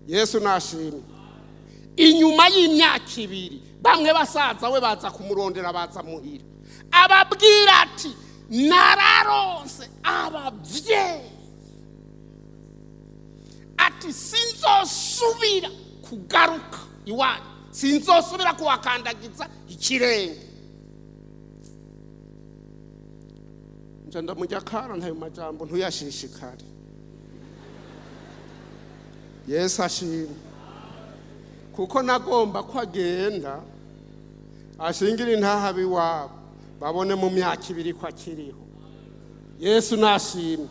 Yesu nashimye. Inyuma y'imyaka 2 bamwe basaza we baza kumurondera baza muhira ababwira ati nararonse abavyeyi ati sinzosubira kugaruka iwanyu, sinzosubira kuwakandagiza ikirenge. Njanda mujakara ntayo majambo ntuyashishikare. Yesu ashimwe. Kuko nagomba ko agenda ashingira intaha biwabo babone mu myaka 2 ko akiriho. Yesu nashimwe.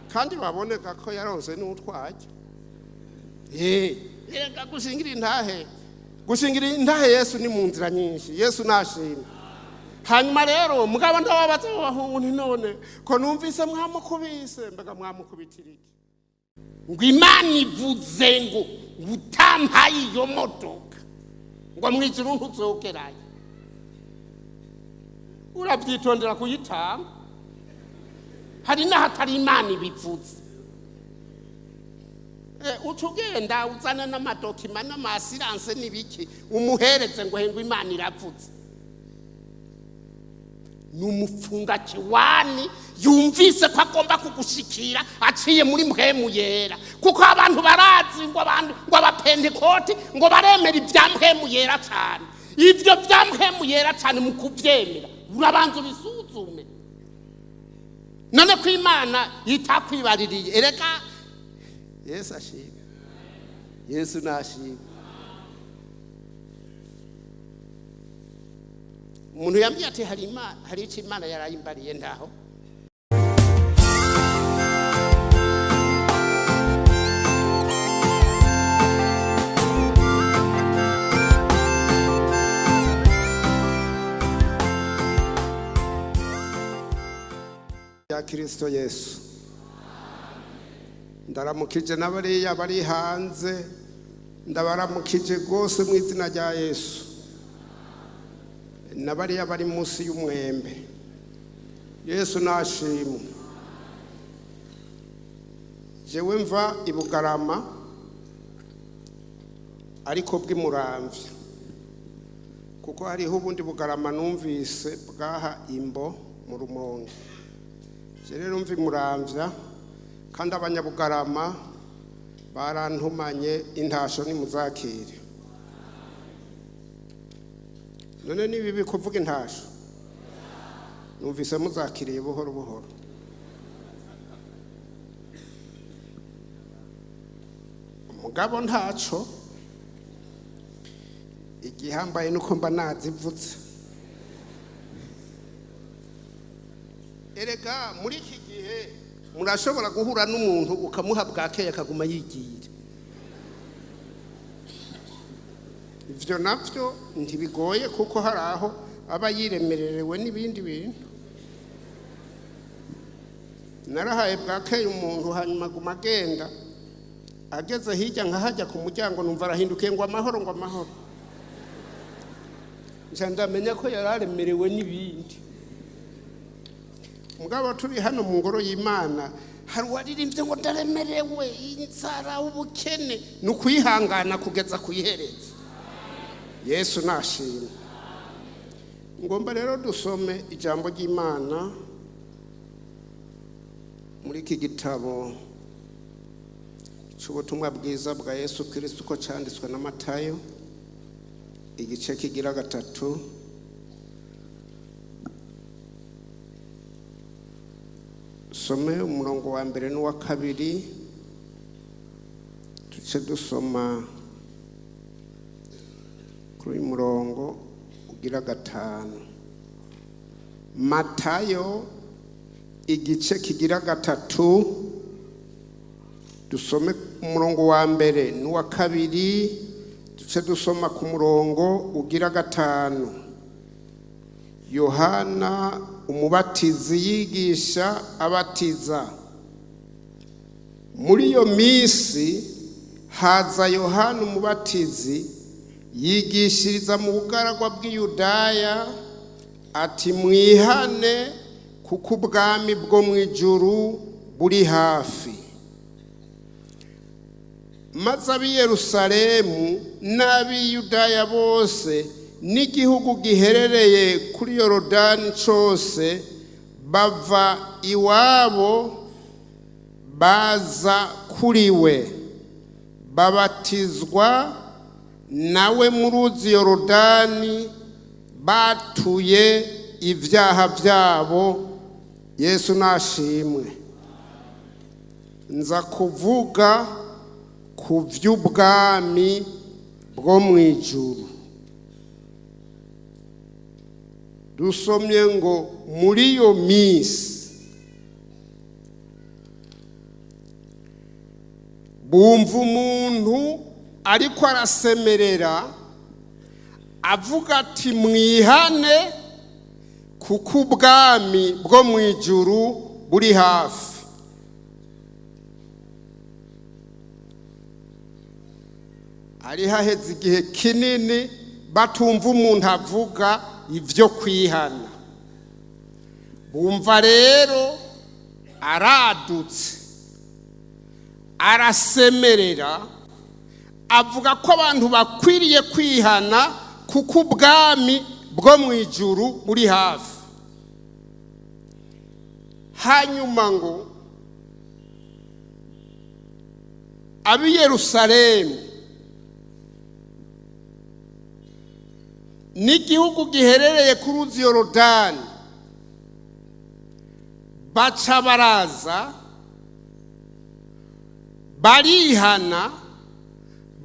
Kandi baboneka ko yaronse n'utwaje. Erega gushingira intahe Yesu ni mu nzira nyinshi. Yesu nashimwe. Hanyuma rero mugabo ndababaza abahungu nti none ko numvise mwamukubise, mbega mwamukubitiriki? Ngo Imana ivuze ngo utampaye iyo modoka ngo mwijuru ntuzokerayo. Urabyitondera kuyitanga. Hari nahatari Imana ibivuze. Ucugenda uzana n'amadokima n'amasiranse n'ibiki umuhereze ngo hengo Imana iravuze. Numufunga kiwani yumvise ko agomba kugushikira aciye muri mpwemu yera. Kuko abantu barazi ngo abapentekoti ngo baremera ibya mpwemu yera cyane. Ivyo bya mpwemu yera cyane mu kuvyemera urabanza ubisuzume. None ko Imana itakwibaririye ereka. Yesu ashimwe. Yesu nashimwe. Umuntu yambye ati hari iki Imana yarayimbariye ndaho. Ya Kristo Yesu. Ndaramukije n'abariya bari hanze, ndabaramukije gose mu izina rya Yesu. Nabariya bari munsi y'umwembe. Yesu nashimwe. Jewe mva i Bugarama ariko bw'imuramvya. Kuko hariho ubundi Bugarama numvise bwaha Imbo mu Rumonge. Je rero mvi muramvya kandi abanyabugarama barantumanye intasho ni muzakire. None ni bibi kuvuga intasho. Numvise muzakiriye buhoro buhoro. Mugabo ntaco igihambaye nuko mba nazivutse. Erega muri iki gihe murashobora guhura n'umuntu ukamuha bwakeye akaguma yigira. Ivyo navyo ntibigoye kuko hari aho aba yiremererewe n'ibindi bintu. Narahaye bwakeye umuntu hanyuma guma agenda ageze hirya nkahajya ku muryango numva arahindukiye ngo amahoro ngo amahoro. Ndamenya ko yararemerewe n'ibindi. Mugabo turi hano mu ngoro y'Imana hari waririmbye ngo ndaremerewe inzara ubukene nukuyihangana kugeza kuyihereza. Yesu nashimwe. Ngomba rero dusome ijambo ry'Imana muri iki gitabo cy'ubutumwa bwiza bwa Yesu Kristo ko cyanditswe na Matayo igice kigira 3. Some umurongo wa 1 n'uwa 2 tuce dusoma kuri murongo ugira 5. Matayo igice kigira 3 dusome umurongo wa 1 n'uwa 2 tuce dusoma ku murongo ugira 5. Yohana umubatizi yigisha abatiza. Muri iyo misi haza Yohana umubatizi yigishiriza mu bugaragwa bw'Iyudaya ati mwihane kuko ubwami bwo mu ijuru buri hafi. maze ab'i Yerusalemu n'ab'i Yudaya bose n'igihugu giherereye kuri Yorodani cyose bava iwabo baza kuri we, babatizwa nawe mu ruzi Yorodani, batuye ibyaha byabo. Yesu nashimwe. Nza kuvuga ku by'ubwami bwo mu ijuru. Dusomye ngo muri iyo minsi bumva umuntu ariko arasemerera avuga ati mwihane kuko ubwami bwo mu ijuru buri hafi. Ari haheze igihe kinini batumva umuntu avuga ibyo kwihana. Bumva rero aradutse arasemerera avuga ko abantu bakwiriye kwihana kuko ubwami bwo mu ijuru buri hafi. Hanyuma ngo ab'i Yerusalemu n'igihugu giherereye ku ruzi Yorodani baca baraza barihana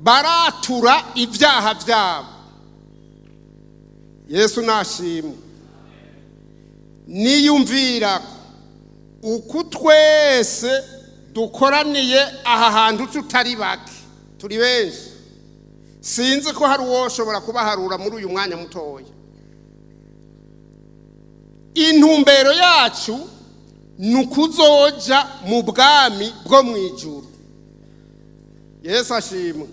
baratura ibyaha byabo. Yesu nashimwe. Niyumvira uko twese dukoraniye aha hantu tutari bake, turi benshi. Sinzi ko hari uwo ushobora kubaharura muri uyu mwanya mutoya. Intumbero yacu nukuzoja mu bwami bwo mu ijuru. Yesu ashimwe.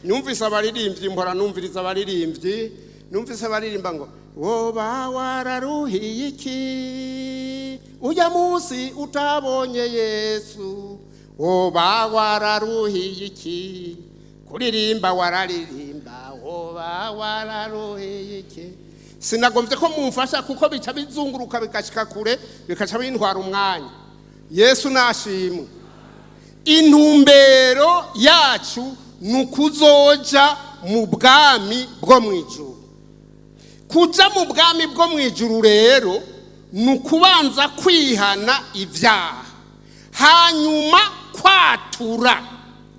Numvise abaririmbyi, mbora numviriza abaririmbyi, numvise abaririmba ngo woba wararuhiye iki ujya munsi utabonye Yesu, woba wararuhiye iki kuririmba wararirimba, woba wararuhiye iki. Sinagombye ko mumfasha kuko bica bizunguruka bikashika kure bikaca bintwara umwanya. Yesu nashimwe. Intumbero yacu nukuzoja mu bwami bwo mu ijuru. Kuja mu bwami bwo mu ijuru rero nukubanza kwihana ibyaha, hanyuma kwatura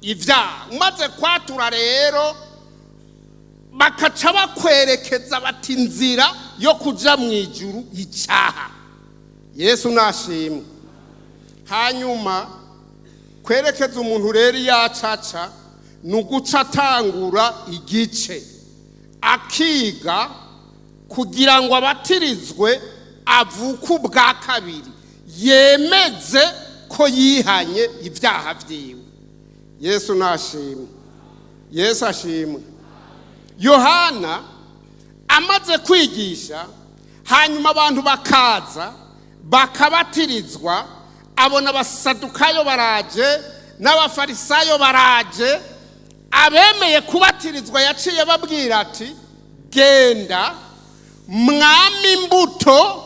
ibyaha. Umaze kwatura rero bakaca bakwerekeza bati inzira yo kuja mu ijuru icyaha. Yesu nashimwe. Hanyuma kwerekeza umuntu rero yacaca nuguca atangura igice akiga kugira ngo abatirizwe avuke ubwa kabiri, yemeze ko yihanye ibyaha byiwe. Yesu nashimwe. Yesu ashimwe. Yohana amaze kwigisha, hanyuma abantu bakaza bakabatirizwa, abona abasadukayo baraje n'abafarisayo baraje. Abemeye kubatirizwa yaciye babwira ati genda mwami imbuto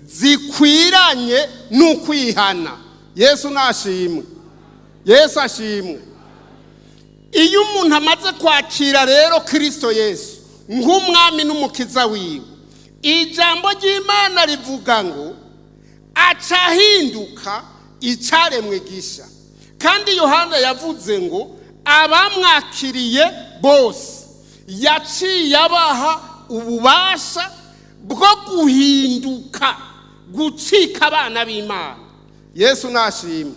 zikwiranye n'ukwihana. Yesu nashimwe. Yesu ashimwe. Iyo umuntu amaze kwakira rero Kristo Yesu nk'umwami n'umukiza wiwe, ijambo ry'Imana rivuga ngo acahinduka icaremwe gisha. Kandi Yohana yavuze ngo abamwakiriye bose yaciye abaha ububasha bwo guhinduka, gucika abana b'Imana. Yesu nashimwe.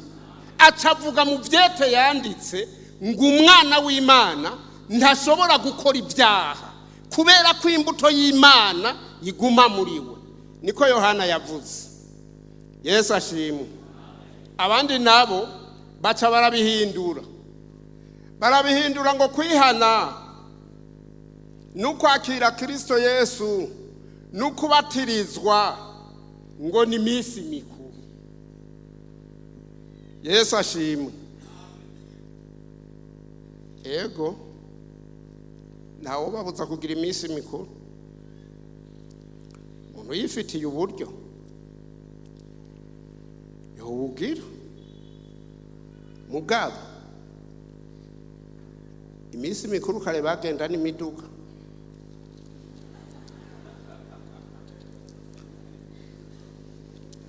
Acavuga mu vyete yanditse ngo umwana w'Imana ntashobora gukora ibyaha kubera ko imbuto y'Imana iguma muri we. Niko Yohana yavuze. Yesu ashimwe. Abandi nabo baca barabihindura ngo kwihana nukwakira Kristo Yesu nukubatirizwa ngo ni misi mikuru. Yesu ashimwe. ego ntawo babuza kugira iminsi mikuru, umuntu yifitiye uburyo yowugira. Mugabo iminsi mikuru kare bagenda n'imiduga,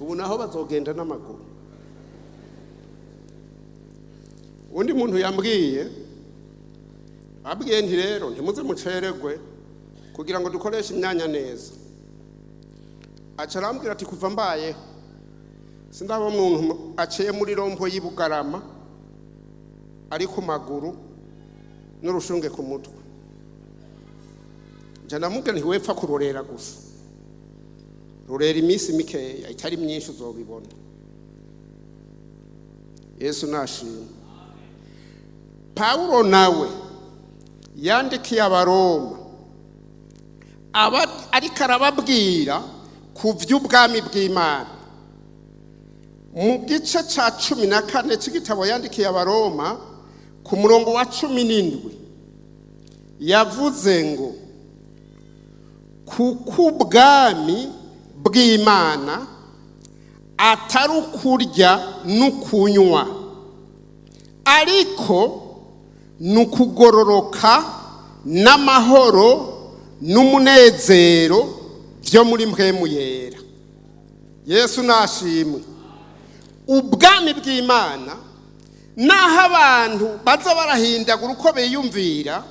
ubu naho bazogenda n'amaguru. Undi muntu yambwiye nti rero ntimuze muceregwe kugira ngo dukoreshe imyanya neza. Aca arambwira ati kuva mbayeho sindaba umuntu aciye muri rompo y'Ibugarama ari ku maguru n'urushunge ku mutwe. Nja ndamubwira nti wepfa kurorera gusa, rorera iminsi mikeya itari myinshi uzobibona. Yesu nashimwe. Paulo nawe yandikiye Abaroma ariko arababwira ku by'ubwami bw'Imana. Mu gice ca 14 c'igitabo yandikiye Abaroma ku murongo wa 17 yavuze ngo kuko ubwami bw'Imana atari ukurya n'ukunywa, ariko nukugororoka n'amahoro n'umunezero byo muri mpwemu yera. Yesu nashimwe. Ubwami bw'Imana naho abantu baza barahindagura uko biyumvira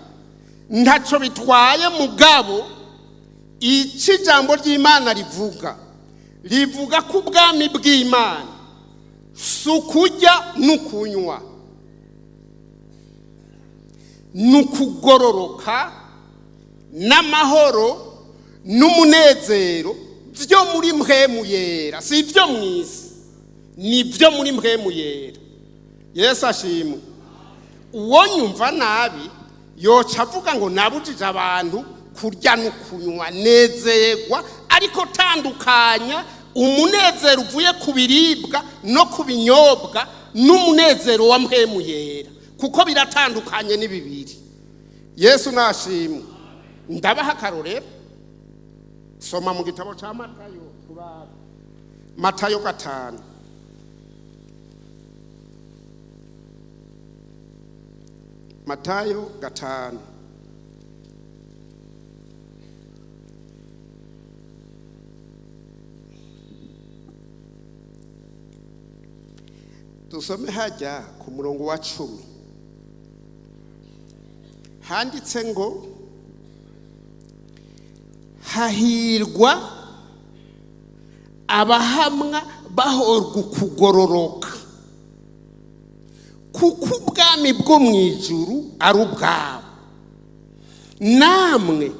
ntaco bitwaye, mugabo iki jambo ry'Imana rivuga ko ubwami bw'Imana sukurya n'ukunywa, nukugororoka n'amahoro n'umunezero byo muri mpwemu yera. Si ibyo mwisi, ni byo muri mpwemu yera. Yesu ashimwe. Uwo nyumva nabi yoca avuga ngo nabujije abantu kurya n'ukunywa. Nezerwa, ariko tandukanya umunezero uvuye ku biribwa no ku binyobwa n'umunezero wa mpwemu yera, kuko biratandukanye ni bibiri. Yesu nashimwe. Ndabaha akarorero. Soma mu gitabo ca Matayo, Matayo 5. Matayo 5. Tusome hajya ku murongo wa 10. Handitse ngo hahirwa abahamwa bahorwa ukugororoka, kuko ubwami bwo mu ijuru ari ubwabo. Namwe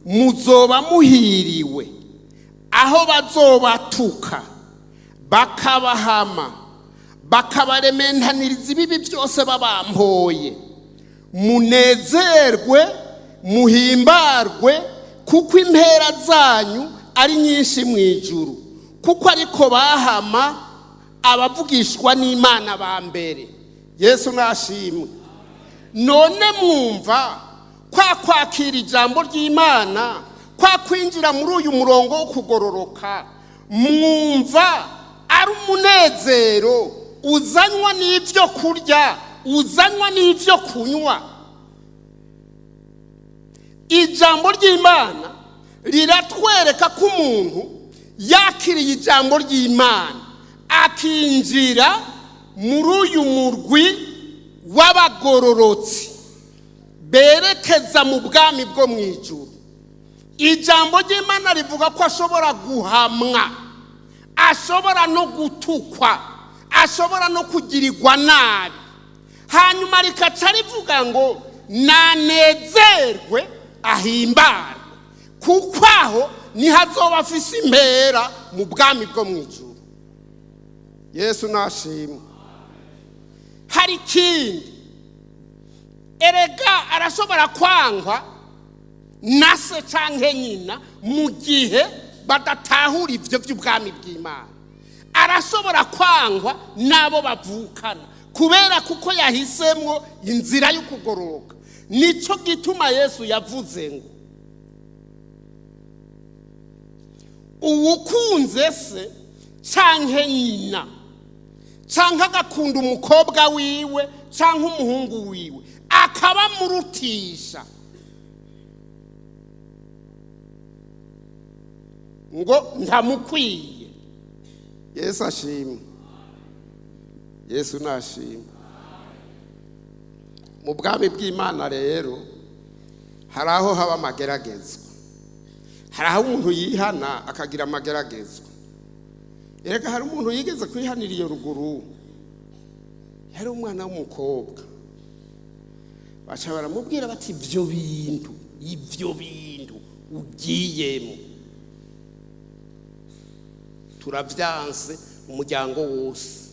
muzoba muhiriwe aho bazobatuka bakabahama bakabarementaniriza ibibi byose babampoye. Munezerwe muhimbarwe, kuko impera zanyu ari nyinshi mu ijuru, kuko ariko bahama abavugishwa n'Imana ba mbere. Yesu nashimwe. None mwumva kwa kwakira ijambo ry'Imana, kwa kwinjira muri uyu murongo wo kugororoka, mwumva ari umunezero uzanywa n'ibyo kurya, uzanywa n'ibyo kunywa. Ijambo ry'Imana riratwereka ko umuntu yakiriye ijambo ry'Imana akinjira muri uyu murwi w'abagororotsi berekeza mu bwami bwo mu ijuru. Ijambo ry'Imana rivuga ko ashobora guhamwa, ashobora no gutukwa, ashobora no kugirirwa nabi, hanyuma rikaca rivuga ngo nanezerwe ahimbarwe, kuko aho niho azoba afise impera mu bwami bwo mu ijuru. Yesu nashimwe. Hari ikindi, erega arashobora kwangwa na se canke nyina mu gihe badatahura ivyo by'ubwami bw'Imana. Arashobora kwangwa nabo bavukana, kubera kuko yahisemwo inzira yo kugororoka. Nico gituma Yesu yavuze ngo uwukunze se canke nyina canke agakunda umukobwa wiwe canke umuhungu wiwe akaba murutisha ngo ntamukwiye. Yesu ashimwe. Yesu nashimwe. Mu bwami bw'Imana rero hari aho haba amageragezwa, hari aho umuntu yihana akagira amageragezwa. Erega hari umuntu yigeze kwihanira iyo ruguru, yari umwana w'umukobwa, baca baramubwira bati ibyo bintu ugiyemo turavyanse umuryango wose.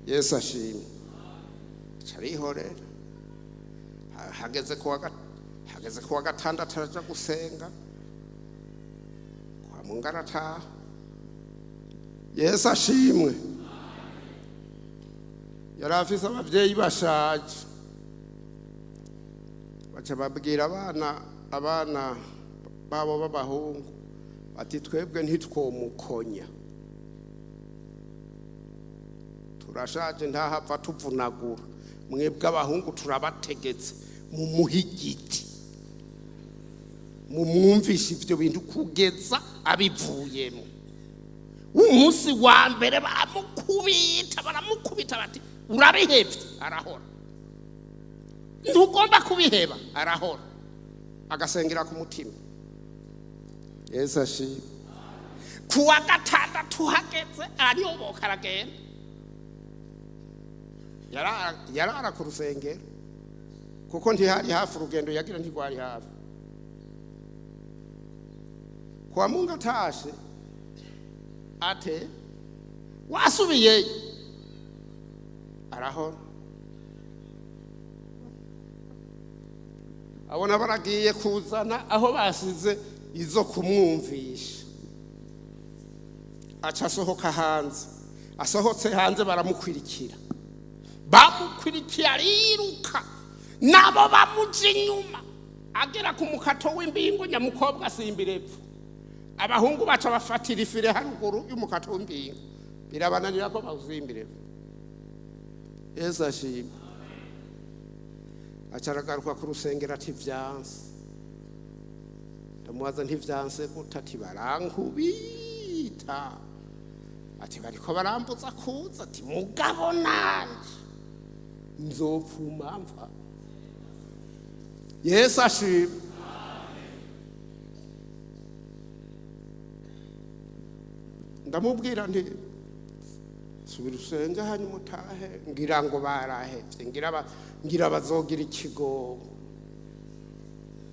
Yesu ashimwe. Carihorera hageze kuwa gatandatu araja gusenga kwa Mungu arataha. Yesu ashimwe. Yari afise abavyeyi bashaje, baca babwira abana babo b'abahungu bati twebwe ntitwomukonya, turashaje ntahava tuvunagura, mwebwe abahungu turabategetse mumuhe igiti mumwumvishe ivyo bintu kugeza abivuyemo. Umunsi wa mbere baramukubita bati urabihevye, arahora. Ntugomba kubiheba, arahora, agasengera ku mutima. Yesu ashimwe. Kuwa gatandatu hageze ariyoboka aragenda, yarara ku rusengero kuko ntihari hafi, urugendo yagira ntigwari hafi. Kwa Mungu atashe ate wasubiyeyo, arahora. Abona baragiye kuzana aho basize izo kumwumvisha, aca asohoka hanze. Asohotse hanze baramukwirikira, ariruka nabo bamuja inyuma, agera ku mukato w'imbingo nyamukobwa asimbira epfo. Abahungu baca bafatira ifire haruguru y'umukato w'imbingo, birabananira ko bawuzimbira epfo. Yesu ashimwe. Aca aragaruka ku rusengero ati vyanse. Ndamubaza ntivyanse gute? Ati barankubita, ati bariko barambuza kuza, ati mugabo nanje nzopfuma mva. Yesu ashimwe. Ndamubwira nti subira usenge hanyuma utahe, ngira ngo barahevye, ngira bazogira ikigongo.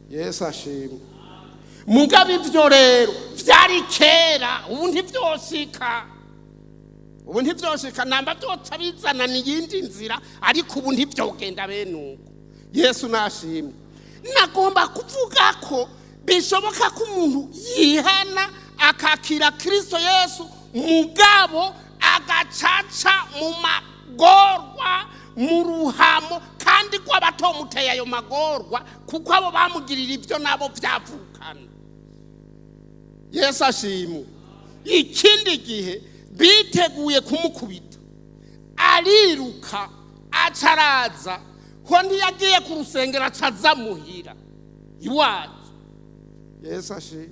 Yesu ashimwe. Mugabe ivyo rero vyari kera, ubu ntivyoshika namba vyotsa bizana n'iyindi nzira, ariko ubu ntivyogenda bene uko. Yesu nashimwe. Nagomba kuvuga ko bishoboka ko umuntu yihana akakira Kristo Yesu, mugabo agacaca mu magorwa, mu ruhamo, kandi ko abatomuteye ayo magorwa kuko abo bamugirira ibyo nabo vyavukana. Yesu ashimwe. Ikindi gihe biteguye kumukubita, ariruka acaraza, ko ntiyagiye ku rusengero acaza muhira iwacu. Yesu ashimwe.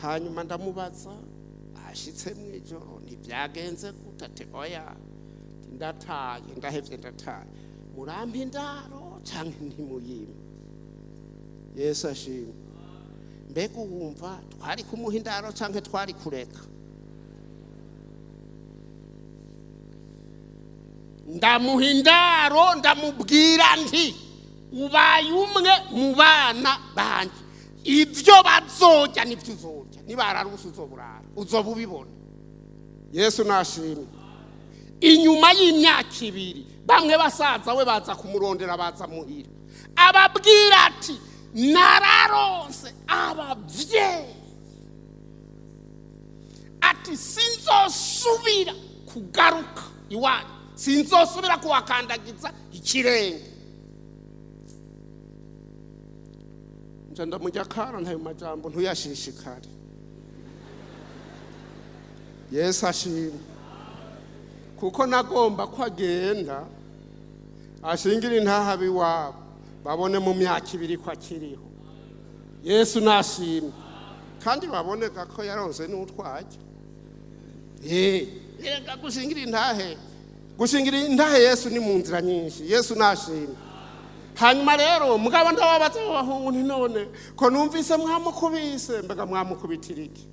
Hanyuma ndamubaza ashitse mwijoro ntibyagenze gute? Ati oya, ndataye, ndahevye ndataye. Murampa indaro canke ntimuyime? Yesu ashimwe. Mbega wumva twari kumuha indaro canke twari kureka? Ndamuha indaro, ndamubwira nti ubaye umwe mu bana banje, ivyo bazorya nivyo uzorya, nibararusa uzoburara, uzoba ubibona. Yesu nashimwe. Inyuma y'imyaka 2 bamwe basaza we baza kumurondera, baza muhira, ababwira ati nararonse abavyeyi, ati sinzosubira kugaruka iwanyu sinzosubira kuwakandagiza ikirenge. nje ndamujya kara ntayo majambo ntuyashishikare. Yesu ashimwe. Kuko nagomba ko agenda ashingira intahabi wabo babone mu myaka 2 ko akiriho. Yesu nashimwe. Kandi baboneka ko yaronse n'utwaje. Reka gushingira intahe Yesu ni mu nzira nyinshi. Yesu nashimwe. Hanyuma rero mugabo ndababaza abahungu nti none ko numvise mwamukubise, mbega mwamukubitiriki?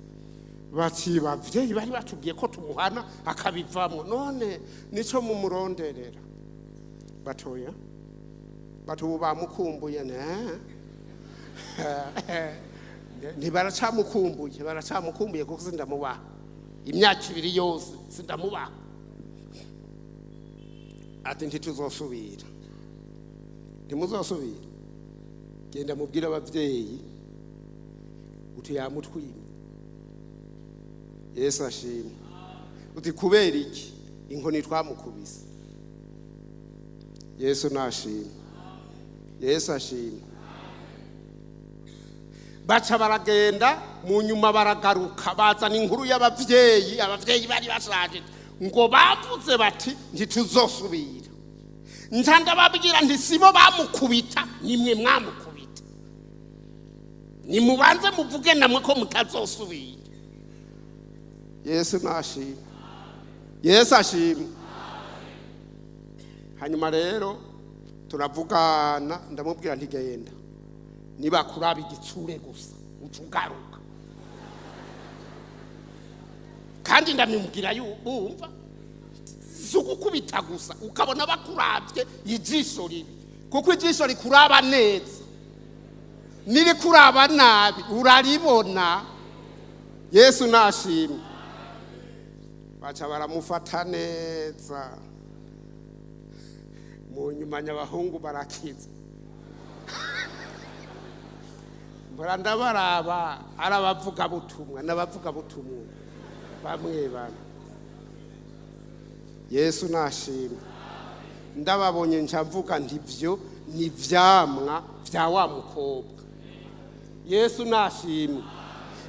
Bati bavyeyi bari batubwiye ko tumuhana akabivamo, none nico mumuronderera. Batoya batu bamukumbuye ne baracamukumbuye kuko sindamubaha imyaka 2 yose sindamubaha. Ati ntituzosubira. Ntimuzosubira. Genda mubwira abavyeyi uti yamutwimye. Yesu ashimwe. Uti kubera iki inkoni twamukubise. Yesu nashimwe. Yesu ashimwe. Baca baragenda mu nyuma baragaruka bazana inkuru y'abavyeyi bari bashaje ngo bavuze bati ntituzosubira. Njanda babwira nti sibo bamukubita nimwe mwamukubita. Nimubanze muvuge namwe ko mutazosubira. Yesu nashimwe. Yesu ashimwe. Hanyuma rero turavugana ndamubwira nti genda. Niba kuraba igitsure gusa ucugaruka. Kandi ndamubwira yumva zugukubita gusa ukabona bakuravye ijisho ribi. Kuko ijisho rikuraba neza. Niri kuraba nabi uraribona. Yesu nashimwe. Baca baramufata neza. Mu nyuma nyabahungu barakiza. Muranda baraba arabavuga butumwa n'abavuga butumwa bamwe bamwe. Yesu nashimwe. Ndababonye ncavuga ntivyo ni vyamwa vya wa mukobwa. Yesu nashimwe.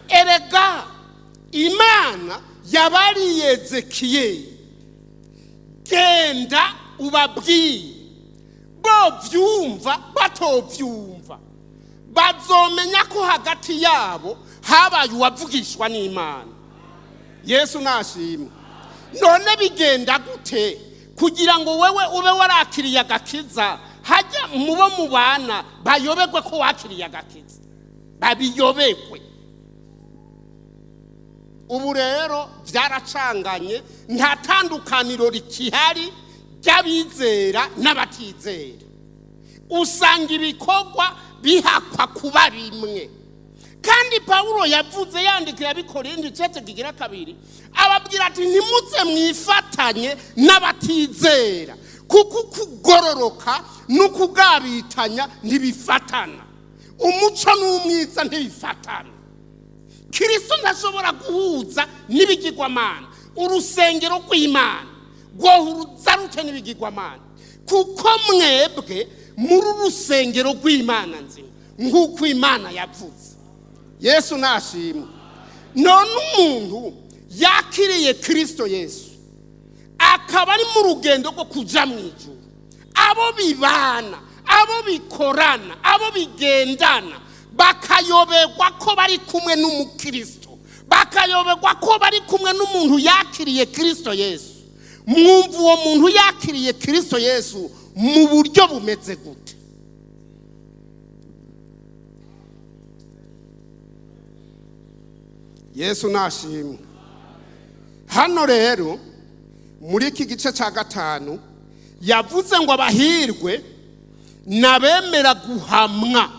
Erega Imana yabariye Ezekiel genda ubabwiye bo vyumva batovyumva bazomenya ko hagati yabo habaye uwavugishwa n'Imana. Yesu nashimwe. None bigenda gute kugira ngo wewe ube warakiriye agakiza hajya mubo mubana bayobegwe ko wakiriye agakiza babiyobegwe? Ubu rero byaracanganye nta tandukaniro rikihari ry'abizera n'abatizera. Usanga ibikorwa bihakwa kuba bimwe. Kandi Paulo yavuze yandikira abikorindi 2:2 ababwira ati ntimuze mwifatanye n'abatizera kuko kugororoka n'ukugabitanya ntibifatana. Umuco n'umwiza ntibifatana. Kristo ntashobora guhuza n'ibigirwamana. Urusengero rw'Imana rwohuruza rute n'ibigirwamana kuko mwebwe muri urusengero rw'Imana nzima nk'uko Imana yavuze. Yesu nashimwe. None umuntu yakiriye Kristo Yesu akaba ari mu rugendo rwo kuja mu ijuru, abo bibana, abo bikorana, abo bigendana bakayoberwa ko bari kumwe n'umukristo, bakayoberwa ko bari kumwe n'umuntu yakiriye Kristo Yesu. Mwumva uwo muntu yakiriye Kristo Yesu mu buryo bumeze gute? Yesu nashimwe. Hano rero muri iki gice cya 5 yavuze ngo abahirwe nabemera guhamwa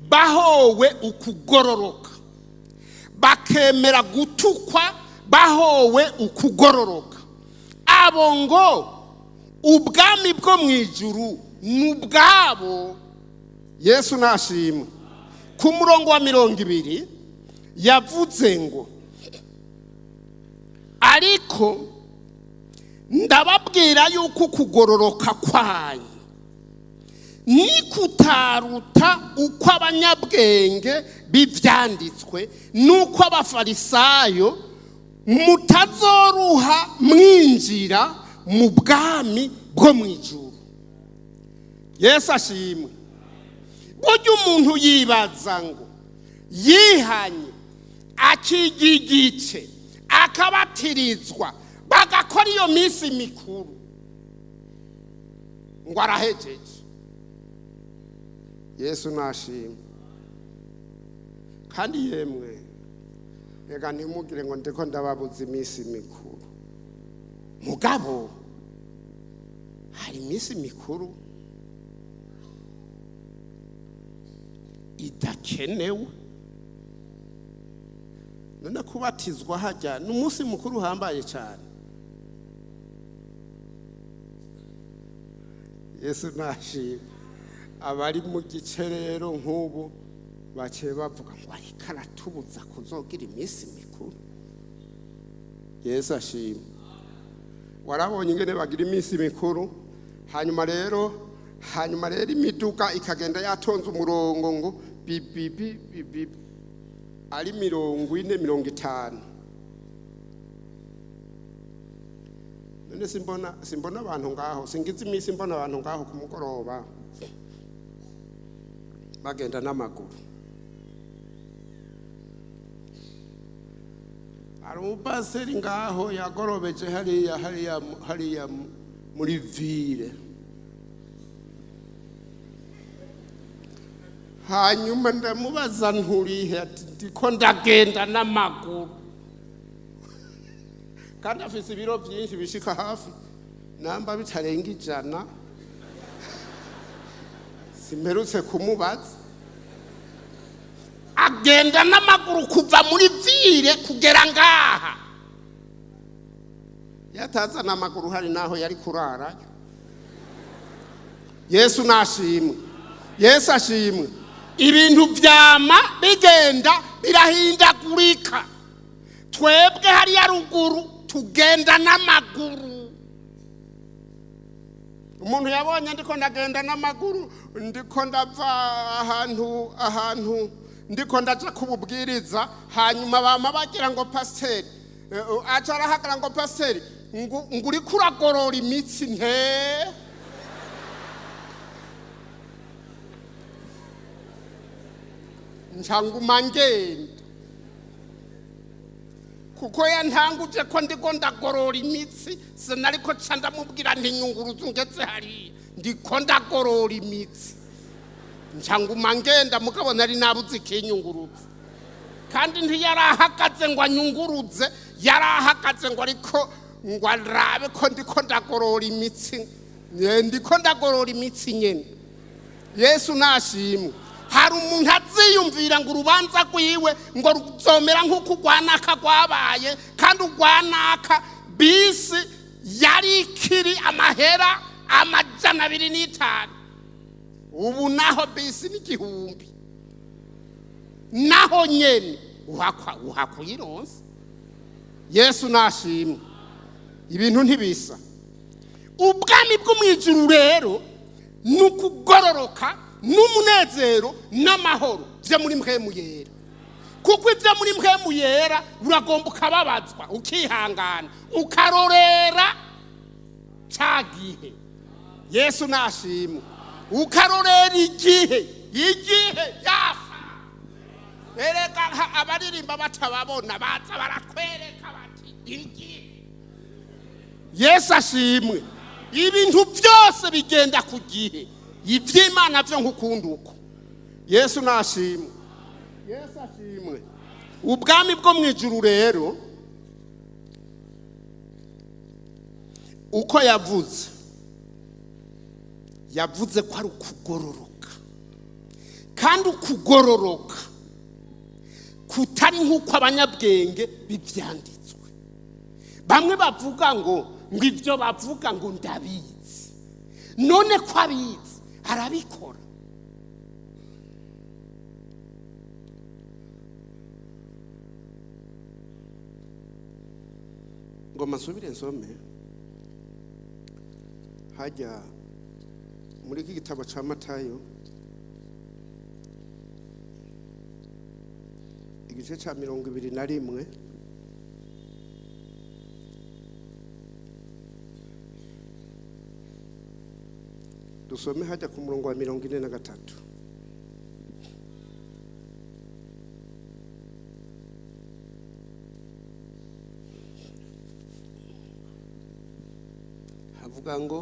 bahowe ukugororoka, bakemera gutukwa bahowe ukugororoka. Abo ngo ubwami bwo mu ijuru n'ubwabo. Yesu nashimwe. Ku murongo wa 20 yavuze ngo ariko ndababwira yuko kugororoka kwanyu ni kutaruta uko abanyabwenge b'ibyanditswe n'uko abafarisayo mutazoruha mwinjira mu bwami bwo mu ijuru. Yesu ashimwe. Burya umuntu yibaza ngo yihanye akigira igice akabatirizwa bagakora iyo minsi mikuru ngo arahejeje. Yesu nashimwe. Kandi yemwe reka ntimugire ngo ndiko ndababuza iminsi mikuru. Mugabo hari iminsi mikuru idakenewe. None kubatizwa hajya ni umunsi mukuru uhambaye cyane. Yesu nashimwe. Abari mu gice rero nk'ubu baciye bavuga ngo ariko aratubuza kuzogira iminsi mikuru. Yesu ashimwe. Warabonye ingene bagira iminsi mikuru, hanyuma rero imiduga ikagenda yatonze umurongo ngo bibi ari 40 50. None simbona abantu ngaho, singize iminsi mbona abantu ngaho ku mugoroba bagenda n'amaguru. Hari umupaseri ngaho yagorobeje hariya muri ville. Hanyuma ndamubaza nturihe, ati ndiko ndagenda n'amaguru. Kandi afise ibiro byinshi bishika hafi namba bitarenga 100. Simperutse kumubaza. Agenda n'amaguru kuva muri ville kugera ngaha. Yataza n'amaguru hari naho yari kurara. Yesu nashimwe. Yesu ashimwe. Ibintu byama bigenda birahindagurika. Twebwe hari ya ruguru tugenda n'amaguru. Umuntu yabonye ndiko ndagenda n'amaguru, ndiko ndava ahantu ndiko ndaja kububwiriza, hanyuma bama bagira ngo pasiteri acara hagara ngo pasiteri nguri kuragorora imitsi nte. Ncanguma ngenda kuko yantanguje ko ndiko ndagorora imitsi, sinariko ca ndamubwira nti nyunguruzu ngeze hariya ndiko ndagorora imitsi. Ncanguma ngenda mugabo nari nabuze ikinyunguruza. Kandi ntiyarahagaze ngo anyunguruze, yarahagaze ngo ariko ngo arabe ko ndiko ndagorora imitsi. Ndiko ndagorora imitsi nyene. Yesu nashimwe. Hari umuntu aziyumvira ngo urubanza rwiwe ngo ruzomera nk'uko urwanaka rwabaye, kandi urwanaka bisi yari ikiri amahera 250. Ubu naho bisi ni 1000. Naho nyene uhakuyironse. Yesu nashimwe. Ibintu ntibisa. Ubwami bw'umwijuru rero nukugororoka n'umunezero n'amahoro byo muri mpwemu yera. Kuko ibyo muri mpwemu yera uragomba ukababazwa, ukihangana, ukarorera cyagihe. Yesu nashimwe. Ukarorera igihe yafa. Erega abaririmba batababona baza barakwereka bati igihe. Yesu ashimwe. Ibintu byose bigenda ku gihe. Iby'Imana byo nkukunduko. Yesu nashimwe. Yesu ashimwe. Ubwami bwo mu ijuru rero uko yavuze ko ari ukugororoka. Kandi ukugororoka kutari nk'uko abanyabwenge bibyanditswe. Bamwe bavuga ngo ibyo bavuga ngo ndabizi. None ko abizi arabikora. Ngo masubire nsome. hajya muri iki gitabo cya Matayo igice cya 21 dusome hajya ku murongo wa 43. havuga ngo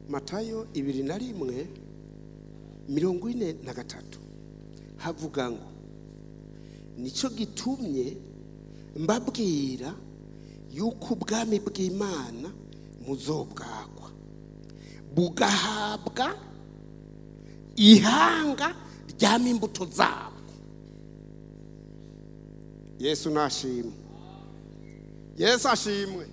Matayo 21:43 havuga ngo nicyo gitumye mbabwira yuko ubwami bw'Imana muzobwagwa bugahabwa ihanga ryama imbuto zabo. Yesu nashimwe. Yesu ashimwe.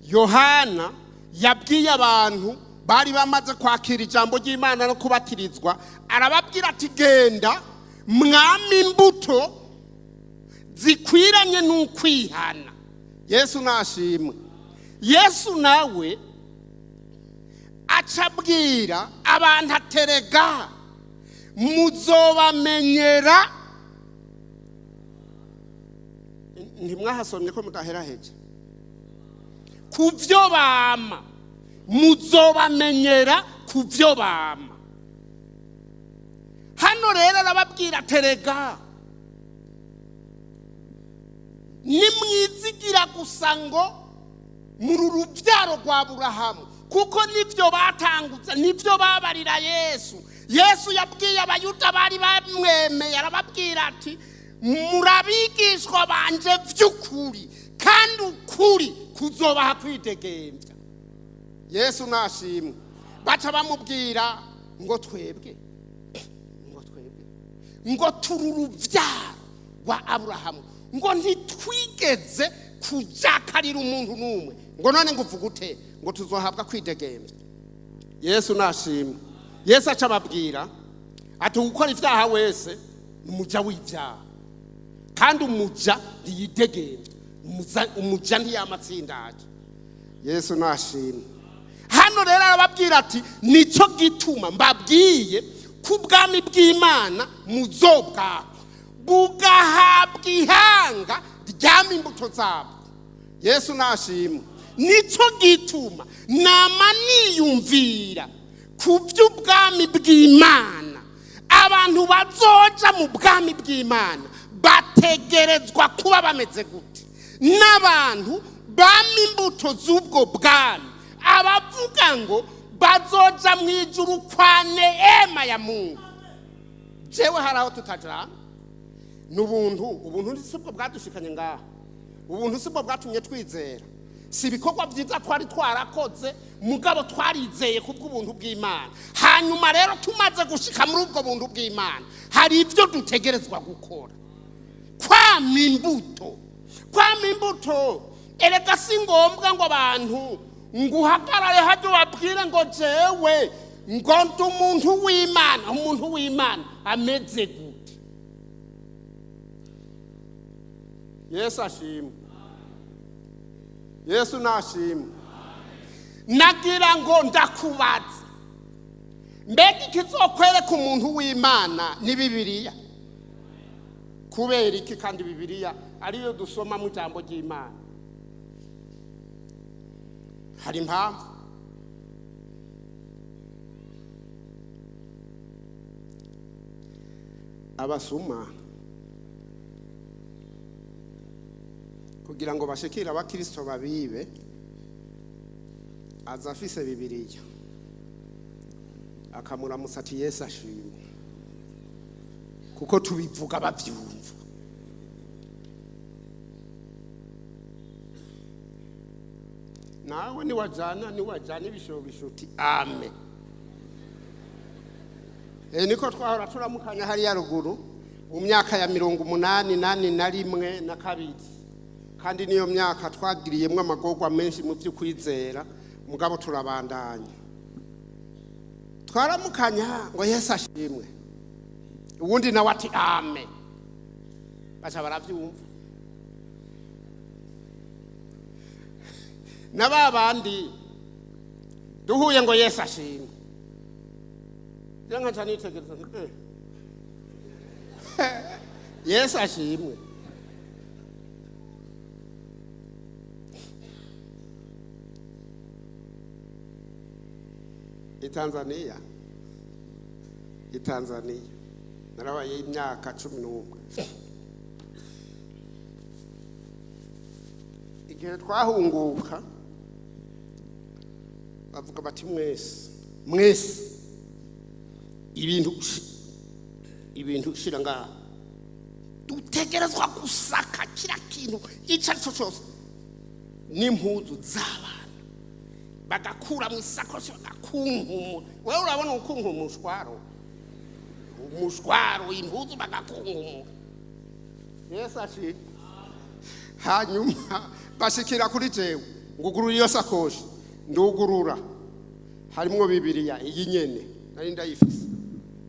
Yohana yabwiye abantu bari bamaze kwakira ijambo ry'Imana no kubatirizwa, arababwira ati genda mwami imbuto zikwiranye n'ukwihana. Yesu nashimwe. Yesu nawe acabwira abantu aterega muzobamenyera. Ntimwahasomye ko mudaheraheje? Kuvyo bama muzobamenyera kuvyo bama. Hano rero arababwira terega nimwizigira gusa ngo muri rubyaro rwa Aburahamu, kuko nivyo batanguza, nivyo babarira Yesu. Yesu yabwiye abayuda bari bamwemeye, arababwira ati murabigishwa banje vy'ukuri kandi ukuri kuzobaha kwidegemvya. Yesu nashimwe. Baca bamubwira ngo twebwe ngo turi uruvyaro rwa Aburahamu, ngo ntitwigeze kujakarira umuntu n'umwe, ngo none ngo uvuga ute ngo tuzohabwa kwidegemvya. Yesu nashimwe. Yesu aca ababwira ati gukora ivyaha wese umuja w'ivyaha, kandi umuja ntiyidegemvya, umuja ntiyamatsindaje. Yesu nashimwe. Hano rero arababwira ati nico gituma mbabwiye ko ubwami bw'Imana muzobwagwa bugahabwa ihanga ryama imbuto zabo. Yesu nashimwe. Nico gituma nama niyumvira ku by'ubwami bw'Imana. Abantu bazoja mu bwami bw'Imana bategerezwa kuba bameze gute? N'abantu bama imbuto z'ubwo bwami, abavuga ngo bazoja mu ijuru kwa neema ya Mungu. Jewe haraho tutajana ubuntu sibwo bwadushikanye ngaha. Ubuntu sibwo bwatumye twizera, si ibikorwa byiza twari twarakoze, mugabo twarizeye kubw'ubuntu bw'Imana. Hanyuma rero tumaze gushika muri ubwo buntu bw'Imana, hari ibyo dutegerezwa gukora. Kwama imbuto erega si ngombwa ngo abantu nguhagarare hajye wabwire ngo jewe ngo ndi umuntu w'Imana. Umuntu w'Imana ameze gute? Yesu ashimwe. Yesu nashimwe. Nagira ngo ndakubaza, mbega ikizokwereka umuntu w'Imana ni Bibiliya? Kubera iki kandi Bibiliya ariyo dusoma mu jambo ry'Imana? Hari impamvu. Abasuma kugira ngo bashikire abakristo babibe aza afise Bibiliya, akamuramutsa ati Yesu ashimwe, kuko tubivuga bavyumva. Nawe niwajana ibishobisho uti amen. Niko twahora turamukanya hari ya ruguru mu myaka ya 1981 na 2, kandi niyo myaka twagiriyemwe amagorwa menshi mu by'ukwizera, mugabo turabandanya. Twaramukanya ngo Yesu ashimwe, uwundi nawe ati amen. Baca baravyumva. na babandi duhuye ngo Yesu ashimwe nganca nitegereza Yesu ashimwe. Itanzania narabaye imyaka 11. Igihe twahunguka bavuga bati mwese ibintu shira ngaha dutegerezwa gusaka kira kintu ico ari cyo cyose n'impuzu z'abana bagakura mu isakoshi bagakunkumura. Wewe urabona ukunkumura umushwaro impuzu bagakunkumura. Yesu ashimwe. Hanyuma bashikira kuri jewe ngugurura iyo sakoshi ndugurura harimwo Bibiliya iyi nyene nari ndayifise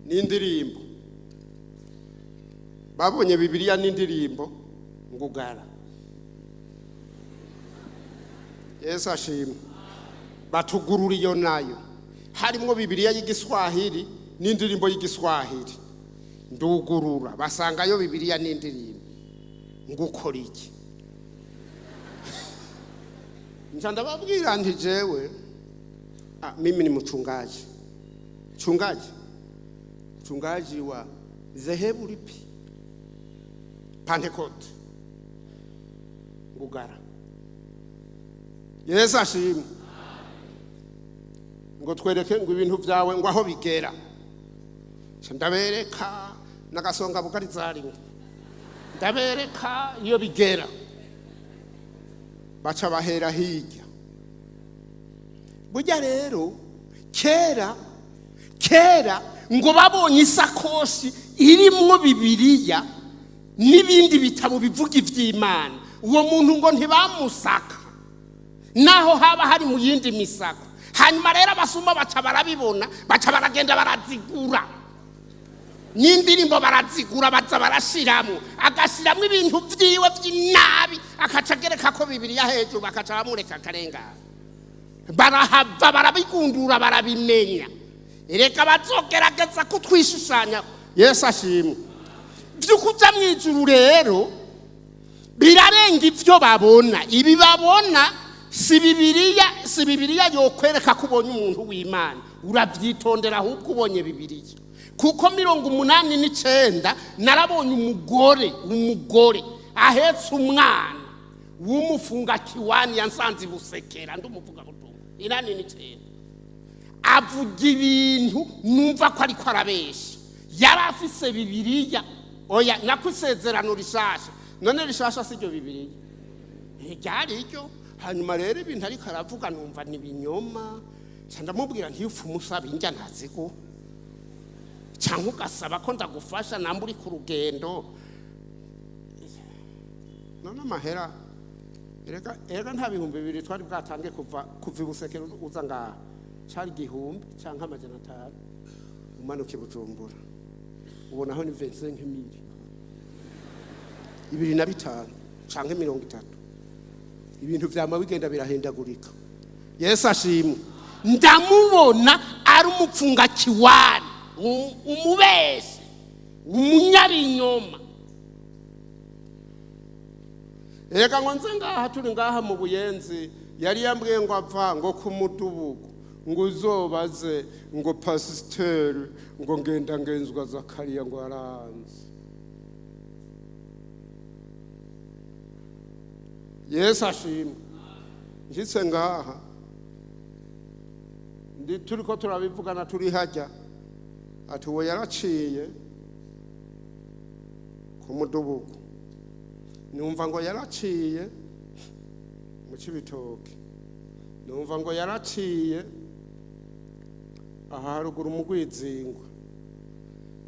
n'indirimbo. Babonye Bibiliya n'indirimbo ngugara. Yesu ashimwe. Batugurura iyo nayo harimwo Bibiliya y'igiswahili n'indirimbo y'igiswahili ndugurura basanga yo Bibiliya n'indirimbo ngukora iki? Njanda babwira nti jewe mimi ni mchungaji wa dhehebu lipi? Pentecost ngugara. Yesu ashimwe. Ngo twereke ngo ibintu byawe ngo aho bigera ndabereka nagasonga bukari zarimwe ndabereka iyo bigera baca bahera hirya. Burya rero kera ngo babonye isakoshi irimwo Bibiliya n'ibindi bitabo bivuga ivy'Imana uwo muntu ngo ntibamusaka naho haba hari mu yindi misaka. Hanyuma rero abasuma baca barabibona baca baragenda barazigura n'indirimbo barazigura baza barashiramo agashiramo ibintu vyiwe vy'inabi akacagereka ko Bibiliya hejuru bakaca bamureka akarengana. Barahava barabigundura barabimenya. Reka bazogerageza kutwishushanya. Yesu ashimwe. Vyukuja mwijuru rero birarenga ivyo babona. Ibi babona si Bibiliya yokwereka ko ubonye umuntu w'Imana. Uravyitondera ahubwo ubonye Bibiliya. Kuko 89 narabonye umugore ahetse umwana w'umufunga kiwani yansanze busekera ndumuvuga butumwa 89 avuga ibintu numva ko ari ko arabesha. Yari afise Bibiliya oya nakwisezerano rishasha none rishasha siryo Bibiliya ryari iryo. Hanyuma rero ibintu ariko aravuga numva ni binyoma ndamubwira ntiyupfa umusaba injya ntaziko cyangwa ugasaba ko ndagufasha namba uri ku rugendo none amahera erega nta 2,000 twari bwatange kuva ibusekero uza ngaha cyari 1,000 cyangwa 500 umanuke Bujumbura ubonaho ni 25,000 25 cyangwa 30. Ibintu vyama bigenda birahindagurika. Yesu ashimwe. Ndamubona ari umupfunga kiwani umubeshe umunyabinyoma. Reka ngo nze ngaha turi ngaha mu Buyenzi yari yambwiye ngo apfa ngo kumudubuko ngo uzobaze ngo pasteur ngo ngenda ngenzwa Zakariya ngo aranze. Yesu ashimwe. Njitse ngaha ndi turiko turabivugana turi hajya ati uwo yaraciye ku mudubuko numva ngo yaraciye mu Cibitoke numva ngo yaraciye aha haruguru mu Rwizingwa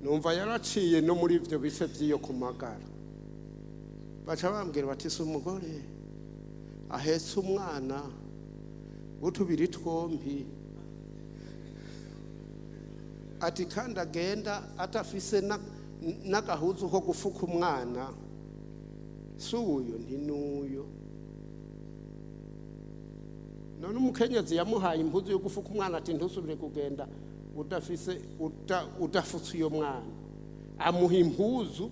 numva yaraciye no muri ivyo bice by'iyo kumagara. Baca bambwira bati se umugore ahetse umwana utubiri twombi ati kandi agenda atafise n'agahuzu ko gufuka umwana si uyo ntinuyo. none umukenyezi yamuhaye impuzu yo gufuka umwana ati ntusubire kugenda udafutse uyo mwana, amuha impuzu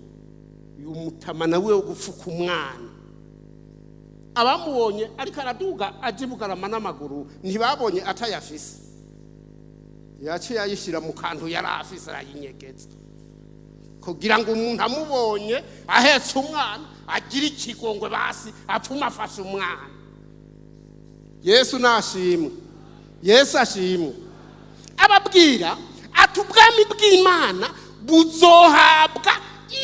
y'umutama nawe wo gufuka umwana. Abamubonye ariko araduga ajibugarama n'amaguru ntibabonye atayafise, yaciye ayishyira mu kantu yari afise arayinyegeza kugira ngo umuntu amubonye ahetse umwana agira ikigongwe basi apfuma afashe umwana. Yesu nashimwe, Yesu ashimwe. Ababwira ati ubwami bw'Imana buzohabwa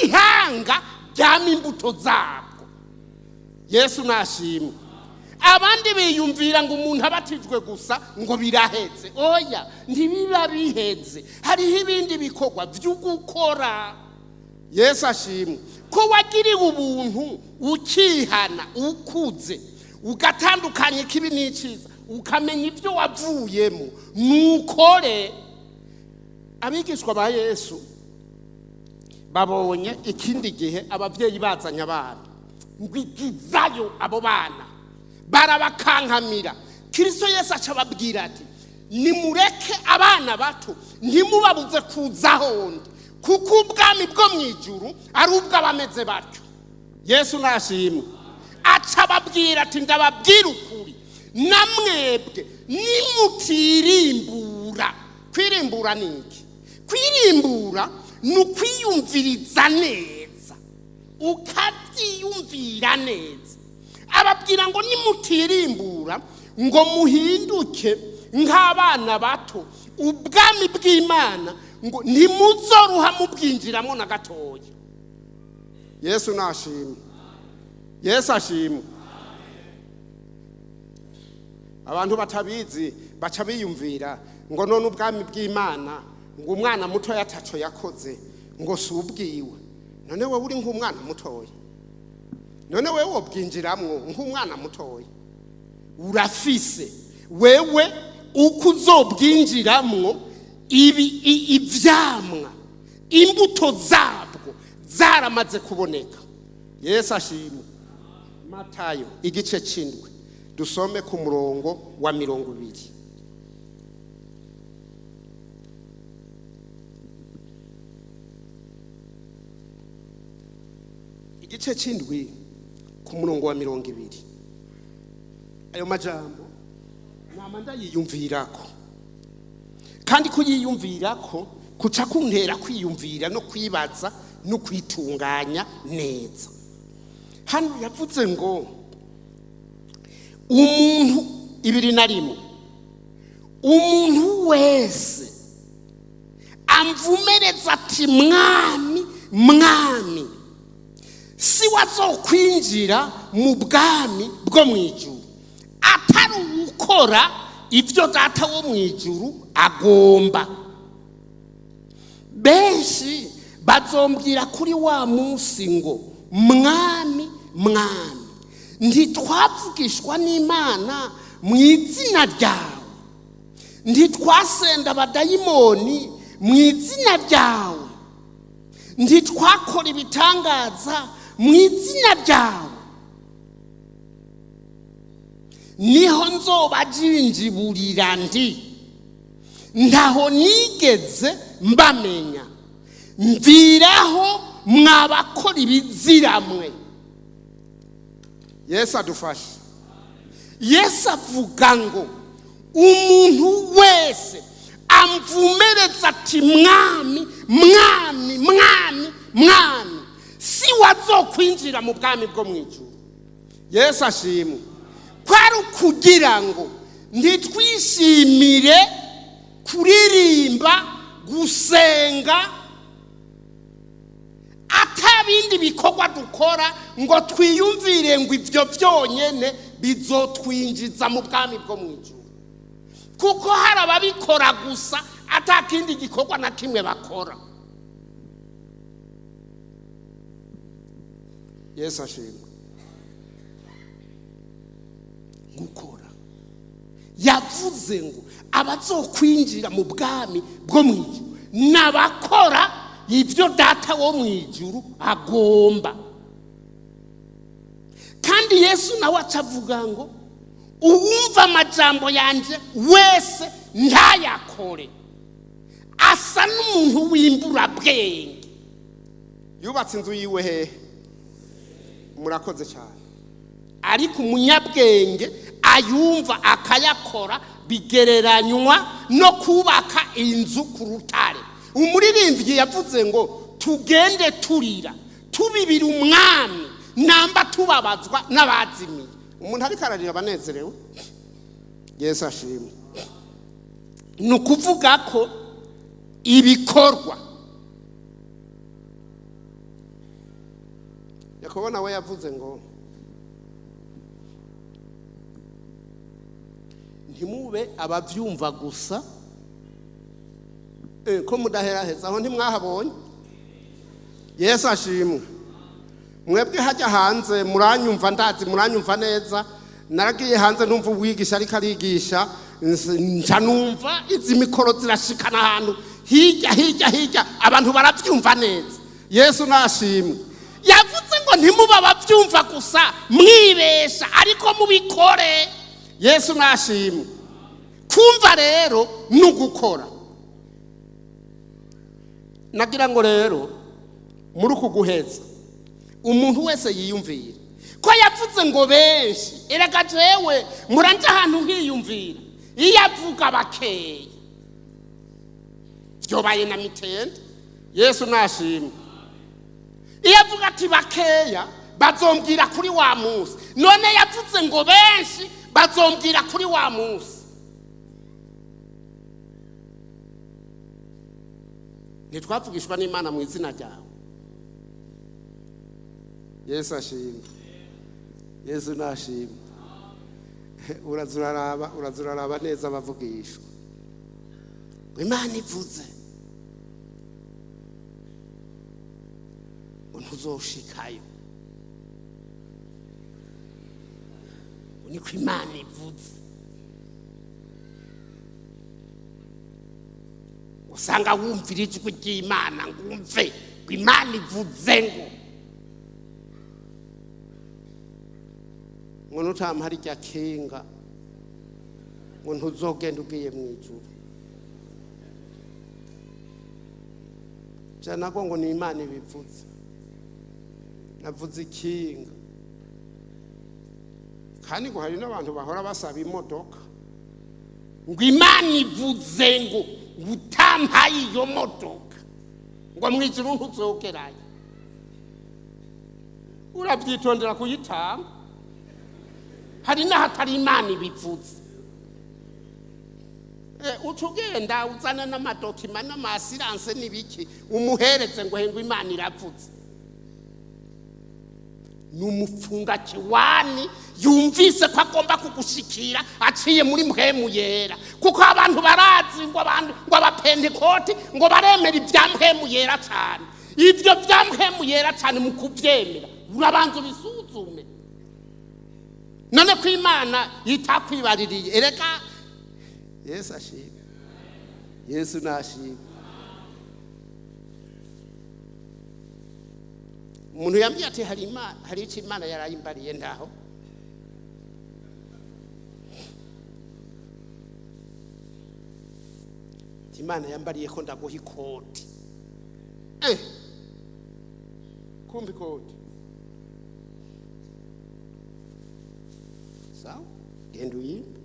ihanga ryama imbuto zabwo. Yesu nashimwe. Abandi biyumvira ngo umuntu abatijwe gusa ngo biraheze. Oya, ntibiba biheze, hariho ibindi bikorwa byo gukora. Yesu ashimwe ko wagiriwe ubuntu ukihana ukuze ugatandukanya ikibi n'icyiza ukamenya ibyo wavuyemo nukore. Abigishwa ba Yesu babonye ikindi gihe ababyeyi bazanye abana ngwigizayo abo bana barabakankamira. Kristo Yesu acababwira ati nimureke abana bato ntimubabuze kuzaho ndi kuko ubwami bwo mwijuru ari ubw'abameze batyo. Yesu nashimwe. Acababwira ati ndababwira ukuri namwebwe nimutirimbura. Kwirimbura niki? Kwirimbura nukwiyumviriza neza ukabyiyumvira neza. Ababwira ngo nimutirimbura ngo muhinduke nk'abana bato ubwami bw'Imana ngo ntimuzoruha mubwinjiramo na gatoya. Yesu nashimwe, Yesu ashimwe. Abantu batabizi baca biyumvira ngo none ubwami bw'Imana ngo umwana muto yataco yakoze ngo subwiwe. None wowe uri nk'umwana mutoya, none wewe wobwinjiramwo nk'umwana mutoya? Urafise wewe uko uzobwinjiramwo ivyamwa imbuto zabwo zaramaze kuboneka. Yesu ashimwe. Matayo igice c'indwi dusome ku murongo wa 20. Igice c'indwi ku murongo wa 20. Ayo majambo namanda yiyumvirako, kandi kuyiyumvirako kuca kuntera kwiyumvira no kwibaza no kwitunganya neza. Hano yavuze ngo umuntu 21 umuntu wese amvumereza ati mwami mwami si wazokwinjira mu bwami bwo mwijuru atari ukora ibyo data wo mwijuru agomba. Benshi bazombwira kuri wa munsi ngo mwami mwami ntitwavugishwa n'Imana mu izina ryawe, ntitwasenda abadayimoni mu izina ryawe, ntitwakora ibitangaza mu izina ryawe. Niho nzobajinjiburira ndi ndaho nigeze mbamenya mviraho mwabakora ibiziramwe. Yesu adufashe. Yesu avuga ngo umuntu wese amvumereza ati mwami mwami mwami mwami si wazokwinjira mu bwami bwo mwijuru. Yesu ashimwe. Kwari kugira ngo ntitwishimire kuririmba gusenga atabindi bikorwa dukora ngo twiyumvire ngo ibyo byonyene bizotwinjiza mu bwami bwo mwijuru, kuko hari ababikora gusa atakindi gikorwa na kimwe bakora. Yesu ashimwe. Gukora yavuze ngo abazokwinjira mu bwami bwo mwijuru n'abakora ibyo data wo mwijuru agomba. Kandi Yesu nawe acavuga ngo uwumva amajambo yanje wese ntayakore asa n'umuntu w'imburabwenge. yubatse inzu yiwe hehe? Murakoze cyane. ariko umunyabwenge ayumva akayakora bigereranywa no kubaka inzu ku rutare. Umuririmbyi yavuze ngo tugende turira tubibira umwami namba tubabazwa n'abazimiye. Umuntu ariko ararira abanezerewe. Yesu ashimwe. Ni ukuvuga ko ibikorwa Yakobo nawe yavuze ngo ntimube abavyumva gusa ko mudaheraheza aho ntimwahabonye. Yesu ashimwe. Mwebwe hajya hanze muranyumva, ndazi muranyumva neza. Naragiye hanze numva uwigisha ariko arigisha, nca numva izi mikoro zirashikana ahantu hirya abantu baravyumva neza. Yesu nashimwe. Yavuze ngo ntimuba bavyumva gusa mwibesha ariko mubikore. Yesu nashimwe. Kumva rero nugukora. Nagira ngo rero muri uku guheza umuntu wese yiyumvira ko yavuze ngo benshi. Erega jewe muranje ahantu nkiyumvira iyo avuga bakeye byobaye na mitende. Yesu nashimwe. Iyo avuga ati bakeya bazombwira kuri wa munsi, none yavuze ngo benshi bazombwira kuri wa munsi. Ntitwavugishwa n'Imana mu izina ryawe. Yesu ashimwe. Yesu nashimwe. Urazuraraba neza abavugishwa. Imana ivuze ntuzoshikayo. Niko Imana ivuze. Usanga wumvira ijwi ry'Imana ngumve ngo Imana ivuze ngo nutampari rya kinga ngo ntuzogenda ugiye mu ijuru. Jana ngo ni Imana ibivuze. Navuze ikinga. Kandi ngo hari n'abantu bahora basaba imodoka ngo Imana ivuze ngo utampaye iyo modoka ngo mu ijuru ntuzogerayo. Urabyitondera kuyitanga. Hari n'ahatari Imana ibivuze. Ucugenda uzana n'amadokima n'amasiranse n'ibiki umuhereze ngo hengo Imana iravuze. Numufunga kiwani yumvise ko agomba kugushikira aciye muri mpwemu yera. Kuko abantu barazi ngo abapentekote ngo baremera ibya mpwemu yera cyane. Ibyo bya mpwemu yera cyane mu kubyemera urabanza ubisuzume. None ko Imana yitakwibaririye. Ereka Yesu ashimwe. Yesu nashimwe. Umuntu yambwiye ati hari icyo Imana yarayimbariye ndaho. Imana yambariye ko ndaguha ikoti. Kumbi ikoti. Sawa? Genda uyimbe.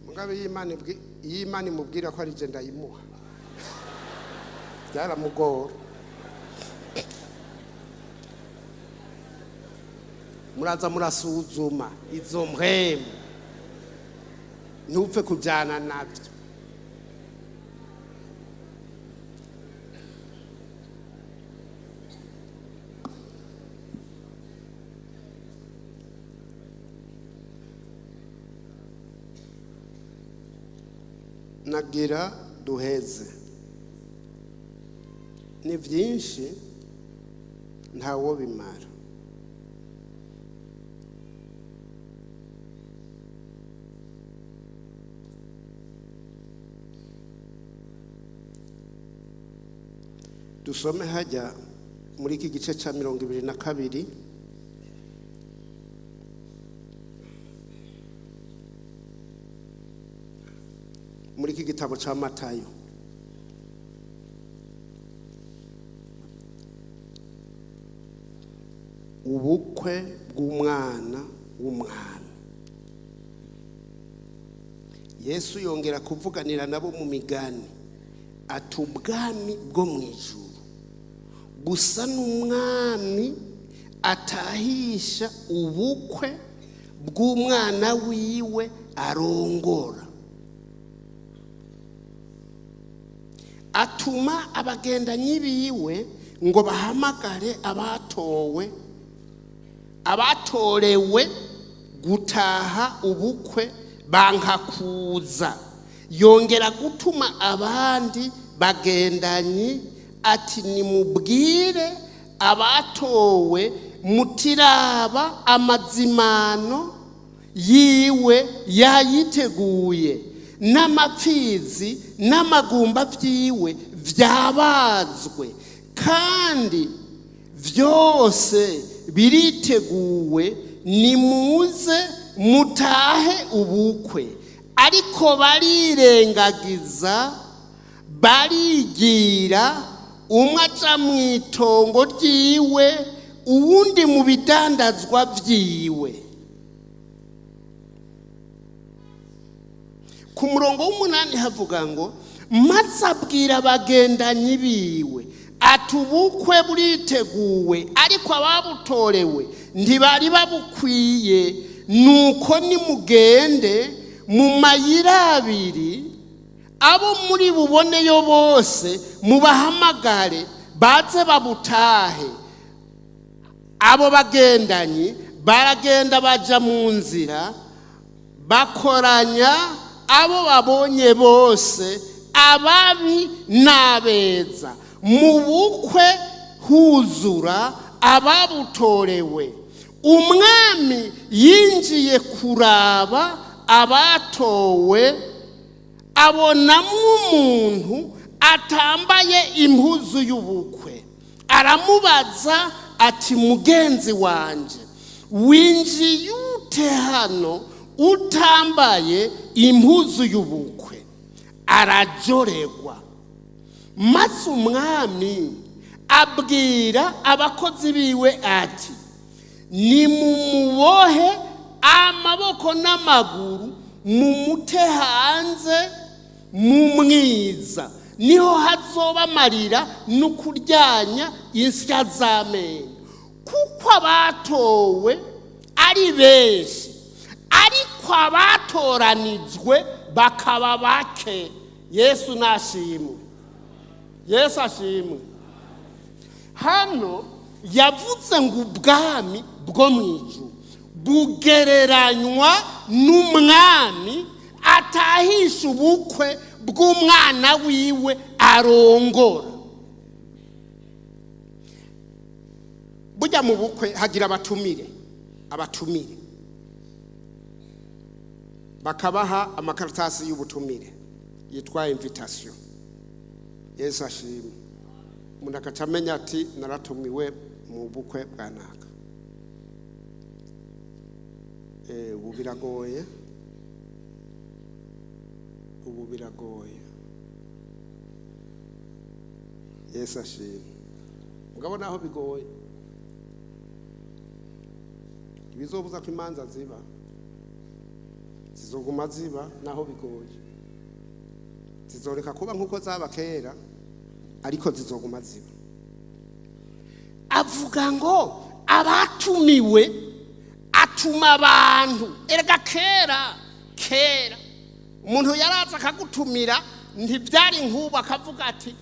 Mugabe y'Imana imubwira ko ari je ndayimuha. Byaramugora. Muraza murasuzuma izo mpwemu ntupfe kujyana nabyo. Nagira duheze. Ni byinshi ntawo bimara. Dusome hajya muri iki gice cya 22 muri iki gitabo cya Matayo. Ubukwe bw'umwana w'umwami. Yesu yongera kuvuganira nabo mu migani ati ubwami bwo mu ijuru gusa n'umwami atahisha ubukwe bw'umwana wiwe arongora, atuma abagendanyi biwe ngo bahamagare abatorewe gutaha ubukwe banka kuza. Yongera gutuma abandi bagendanyi ati nimubwire abatowe mutiraba amazimano yiwe yayiteguye, n'amapfizi n'amagumba vyiwe vyabazwe, kandi vyose biriteguwe, nimuze mutahe ubukwe. Ariko barirengagiza, barigira, umwe aca mw'itongo ryiwe, uwundi mu bidandazwa vyiwe. Ku murongo w'8 havuga ngo maze abwira abagendanyi biwe ati ubukwe buriteguwe, ariko ababutorewe ntibari babukwiye. Nuko nimugende mu mayira abiri, abo muri buboneyo bose mubahamagare baze babutahe. Abo bagendanyi baragenda baja mu nzira, bakoranya abo babonye bose, ababi n'abeza. Mu bukwe huzura ababutorewe. Umwami yinjiye kuraba abatowe, abonamwo umuntu atambaye impuzu y'ubukwe. Aramubaza ati mugenzi wanje, winjiye ute hano utambaye impuzu y'ubukwe? Arajoregwa. Maze umwami abwira abakozi biwe ati nimumubohe amaboko n'amaguru, mumute hanze mu mwiza, niho hazoba amarira n'ukuryanya insya z'amenyo. Kuko abatowe ari benshi, ariko abatoranijwe bakaba bake. Yesu nashimwe. Yesu ashimwe. Hano yavuze ngo ubwami bwo mu ijuru bugereranywa n'umwami atahisha ubukwe bw'umwana wiwe arongora. Burya mu bukwe hagira abatumire bakabaha amakaratasi y'ubutumire yitwa invitation. Yesu ashimwe. Umuntu akacamenya ati naratumiwe mu bukwe bwa naka. Ubu biragoye. Yesu ashimwe. Mugabo naho bigoye, bizobuza ko imanza ziba, zizoguma ziba. Naho bigoye, zizoreka kuba nkuko zaba kera, ariko zizoguma ziba. Avuga ngo abatumiwe, atuma abantu. Erega kera umuntu yaraza akagutumira, ntibyari nkuba akavuga ati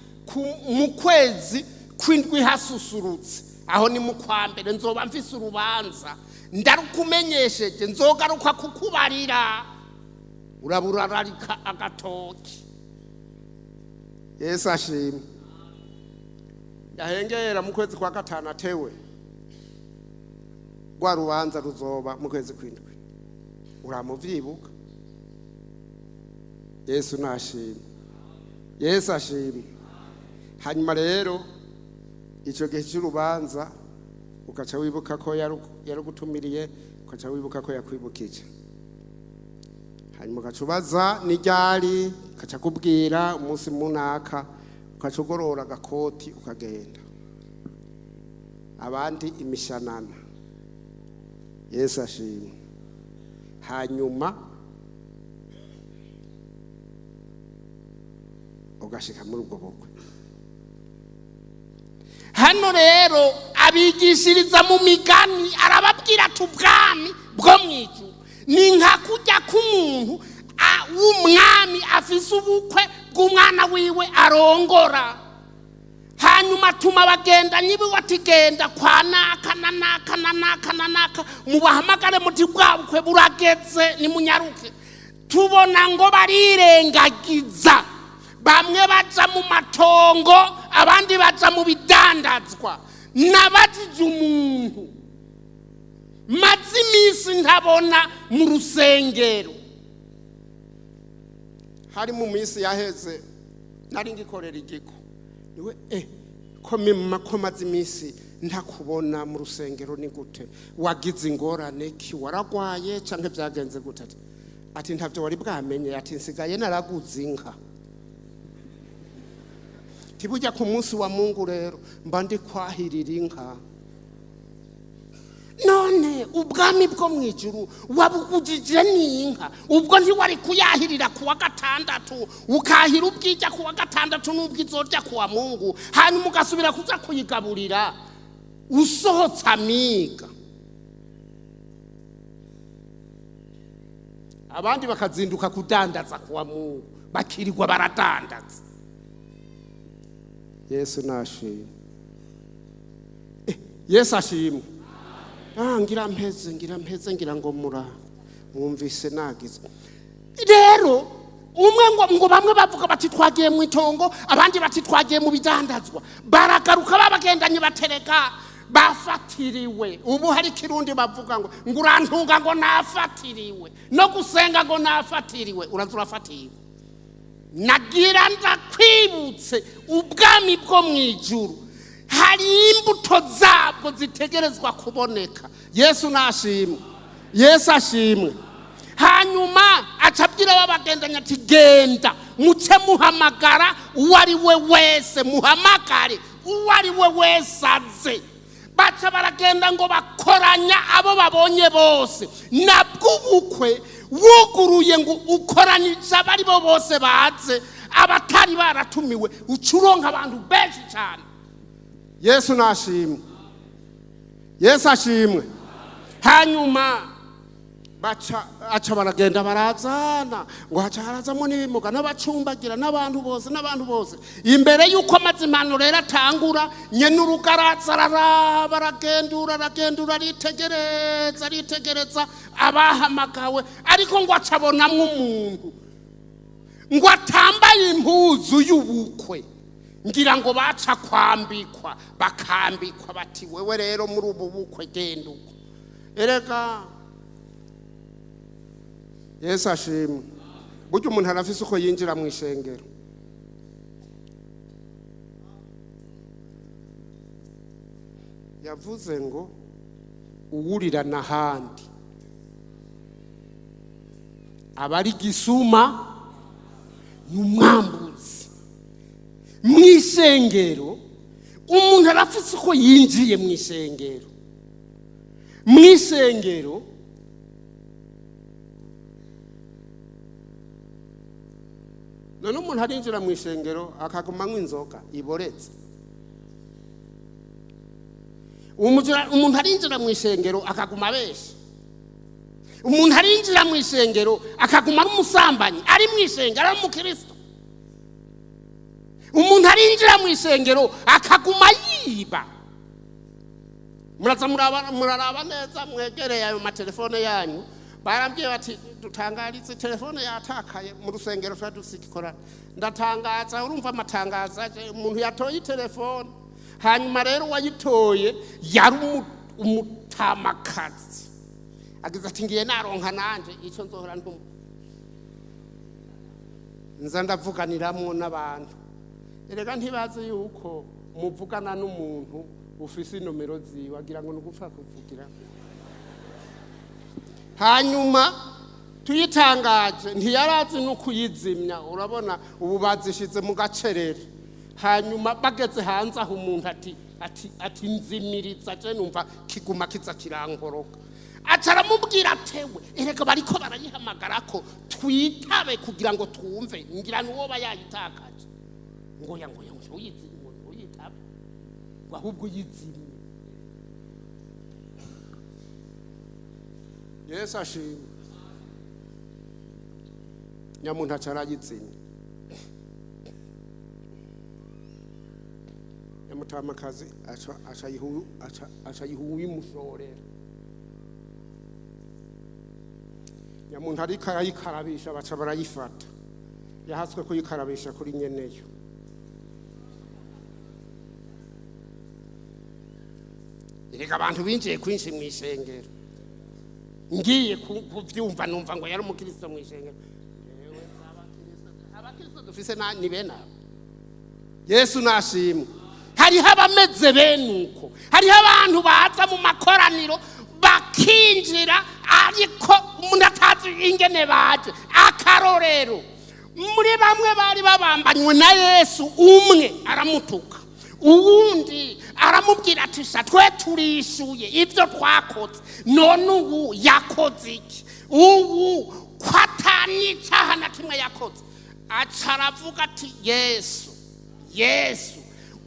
mu kwezi kw'indwi hasusurutse, aho ni mu kwa mbere nzoba mfise urubanza, ndarukumenyesheje, nzogaruka kukubarira. Uraburararika agatoki. Yesu ashimwe. Yahengera mu kwezi kwa gatanu atewe, rwa rubanza ruzoba mu kwezi kw'indwi. Uramuvyibuka? Yesu nashimwe. Yesu ashimwe. Hanyuma rero icyo gihe cy'urubanza ugaca wibuka ko yarugutumiriye, ugaca wibuka ko yakwibukije, hanyuma ugaca ubaza n'iryari, ugaca kubwira umunsi munaka, ugaca ugorora agakoti ukagenda, abandi imishanana. Yesu ashimwe. Hanyuma ugashika muri ubwo bukwe. Hano rero abigishiriza mu migani arababwira ati ubwami bwo mwijuru ni nka kujya k'umuntu w'umwami afise ubukwe bw'umwana wiwe arongora, hanyuma atuma abagendanyi biwe ati genda kwa naka na naka na naka na naka mubahamagare muti bwa bukwe burageze nimunyaruke. Tubona ngo barirengagiza, bamwe baja mu matongo abandi baja mu bidandazwa. Nabajije umuntu maze iminsi ntabona mu rusengero, hari mu minsi yaheze nari ngikorera igiko, niwe ko maze iminsi ntakubona mu rusengero, ni gute wagize ingorane ki, waragwaye canke byagenze gute? Ati ntavyo wari bwamenye, ati nsigaye naraguze inka. Tibujya ku munsi wa Mungu rero mba ndi kwahirira inka. None ubwami bwo mwijuru wabugujije n'inka, ubwo ntiwari kuyahirira kuwa gatandatu ukahira ubwija kuwa gatandatu n'ubwizorya kuwa Mungu, hanyuma ugasubira kuza kuyigaburira usohotse amiga. Abandi bakazinduka kudandaza kuwa Mungu, bakirirwa baradandaza. Yesu nashimwe. Yesu ashimwe. Ngira mpeze ngira ngo mwumvise nagize. Rero umwe ngo bamwe bavuga bati twagiye mu itongo, abandi bati twagiye mu bidandazwa, baragaruka babagendanye batereka bafatiriwe. Ubu hari kirundi bavuga ngo urantunga ngo nafatiriwe, no gusenga ngo nafatiriwe, urafatiriwe. Nagira ndakwibutse ubwami bwo mwijuru hari imbuto zabwo zitegerezwa kuboneka. Yesu nashimwe. Yesu ashimwe. Hanyuma acabwira babagendanya ati genda muce muhamagara uwari we wese, muhamagare uwari we wese aze. Baca baragenda ngo bakoranya abo babonye bose, nabwo ubukwe wuguruye ngo ukoranije abari bo bose baze, abatari baratumiwe ucuronka abantu benshi cyane. Yesu nashimwe. Yesu ashimwe. Hanyuma aca baragenda barazana ngo haca harazamo n'ibimuga n'abacumbagira n'abantu bose. Imbere yuko amazimano rero atangura, nyene urugaraza aragendura aritegereza abahamagawe, ariko ngo acabonamwo umuntu ngo atambaye impuzu y'ubukwe. Ngira ngo baca bakambikwa bati wewe rero muri ubu bukwe genda uko. Erega Yesu ashimwe. Burya umuntu arafise uko yinjira mu ishengero. Yavuze ngo uwurira n'ahandi abari gisuma n'umwambuzi. Mu ishengero umuntu arafise uko yinjiye mu ishengero. Mu ishengero none umuntu arinjira mu ishengero akagumanywa inzoga iboretse. Umuntu arinjira mu ishengero akaguma abesha. Umuntu arinjira mu ishengero akaguma ari umusambanyi, ari mu ishengero ari umukristo. Umuntu arinjira mu ishengero akaguma yiba. Muraraba neza mwegereye ayo matelefone yanyu, barambye bati dutangarize telefone yatakaye mu rusengero twadusikora. Ndatangaza, urumva amatangaza, umuntu yatoye telefone, hanyuma rero wayitoye yari umutamakazi. Agize ati ngiye naronka nanje ico nzohora ntumva. Nza ndavuganiramwo n'abantu. Erega ntibazi yuko muvugana n'umuntu ufise inomero ziwe agira ngo nugupfa kuvugira hanyuma tuyitangaje ntiyarazi no kuyizimya urabona ubu bazishize mu gacerere hanyuma bageze hanze aho umuntu ati nzimiriza je numva kiguma kiza kirankoroka acaramubwira atewe erega bariko barayihamagara ko twitabe kugira ngo twumve ngira nuwo bayitakaje ngo uyitabe ahubwo yizimye Yesu ashimwe nyamuntu acarayizimye yamutamakazi acayihuye umushorera nyamuntu ariko arayikarabisha baca barayifata yahatswe kuyikarabisha kuri nyeneyo erega abantu binjiye kwinshi mu ishengero ngiye kuvyumva numva ngo yari umukristo mu ishengero yewe abakristo dufise ni bene abo Yesu nashimwe hariho abameze benuko hariho abantu baza mu makoraniro bakinjira ariko umuntu atazi ingene baje akarorero muri bamwe bari babambanywe na Yesu umwe aramutuka uwundi aramubwira ati twe turishuye ibyo twakoze none ubu yakoze iki ubu kwatani cyaha na kimwe yakoze acaravuga ati Yesu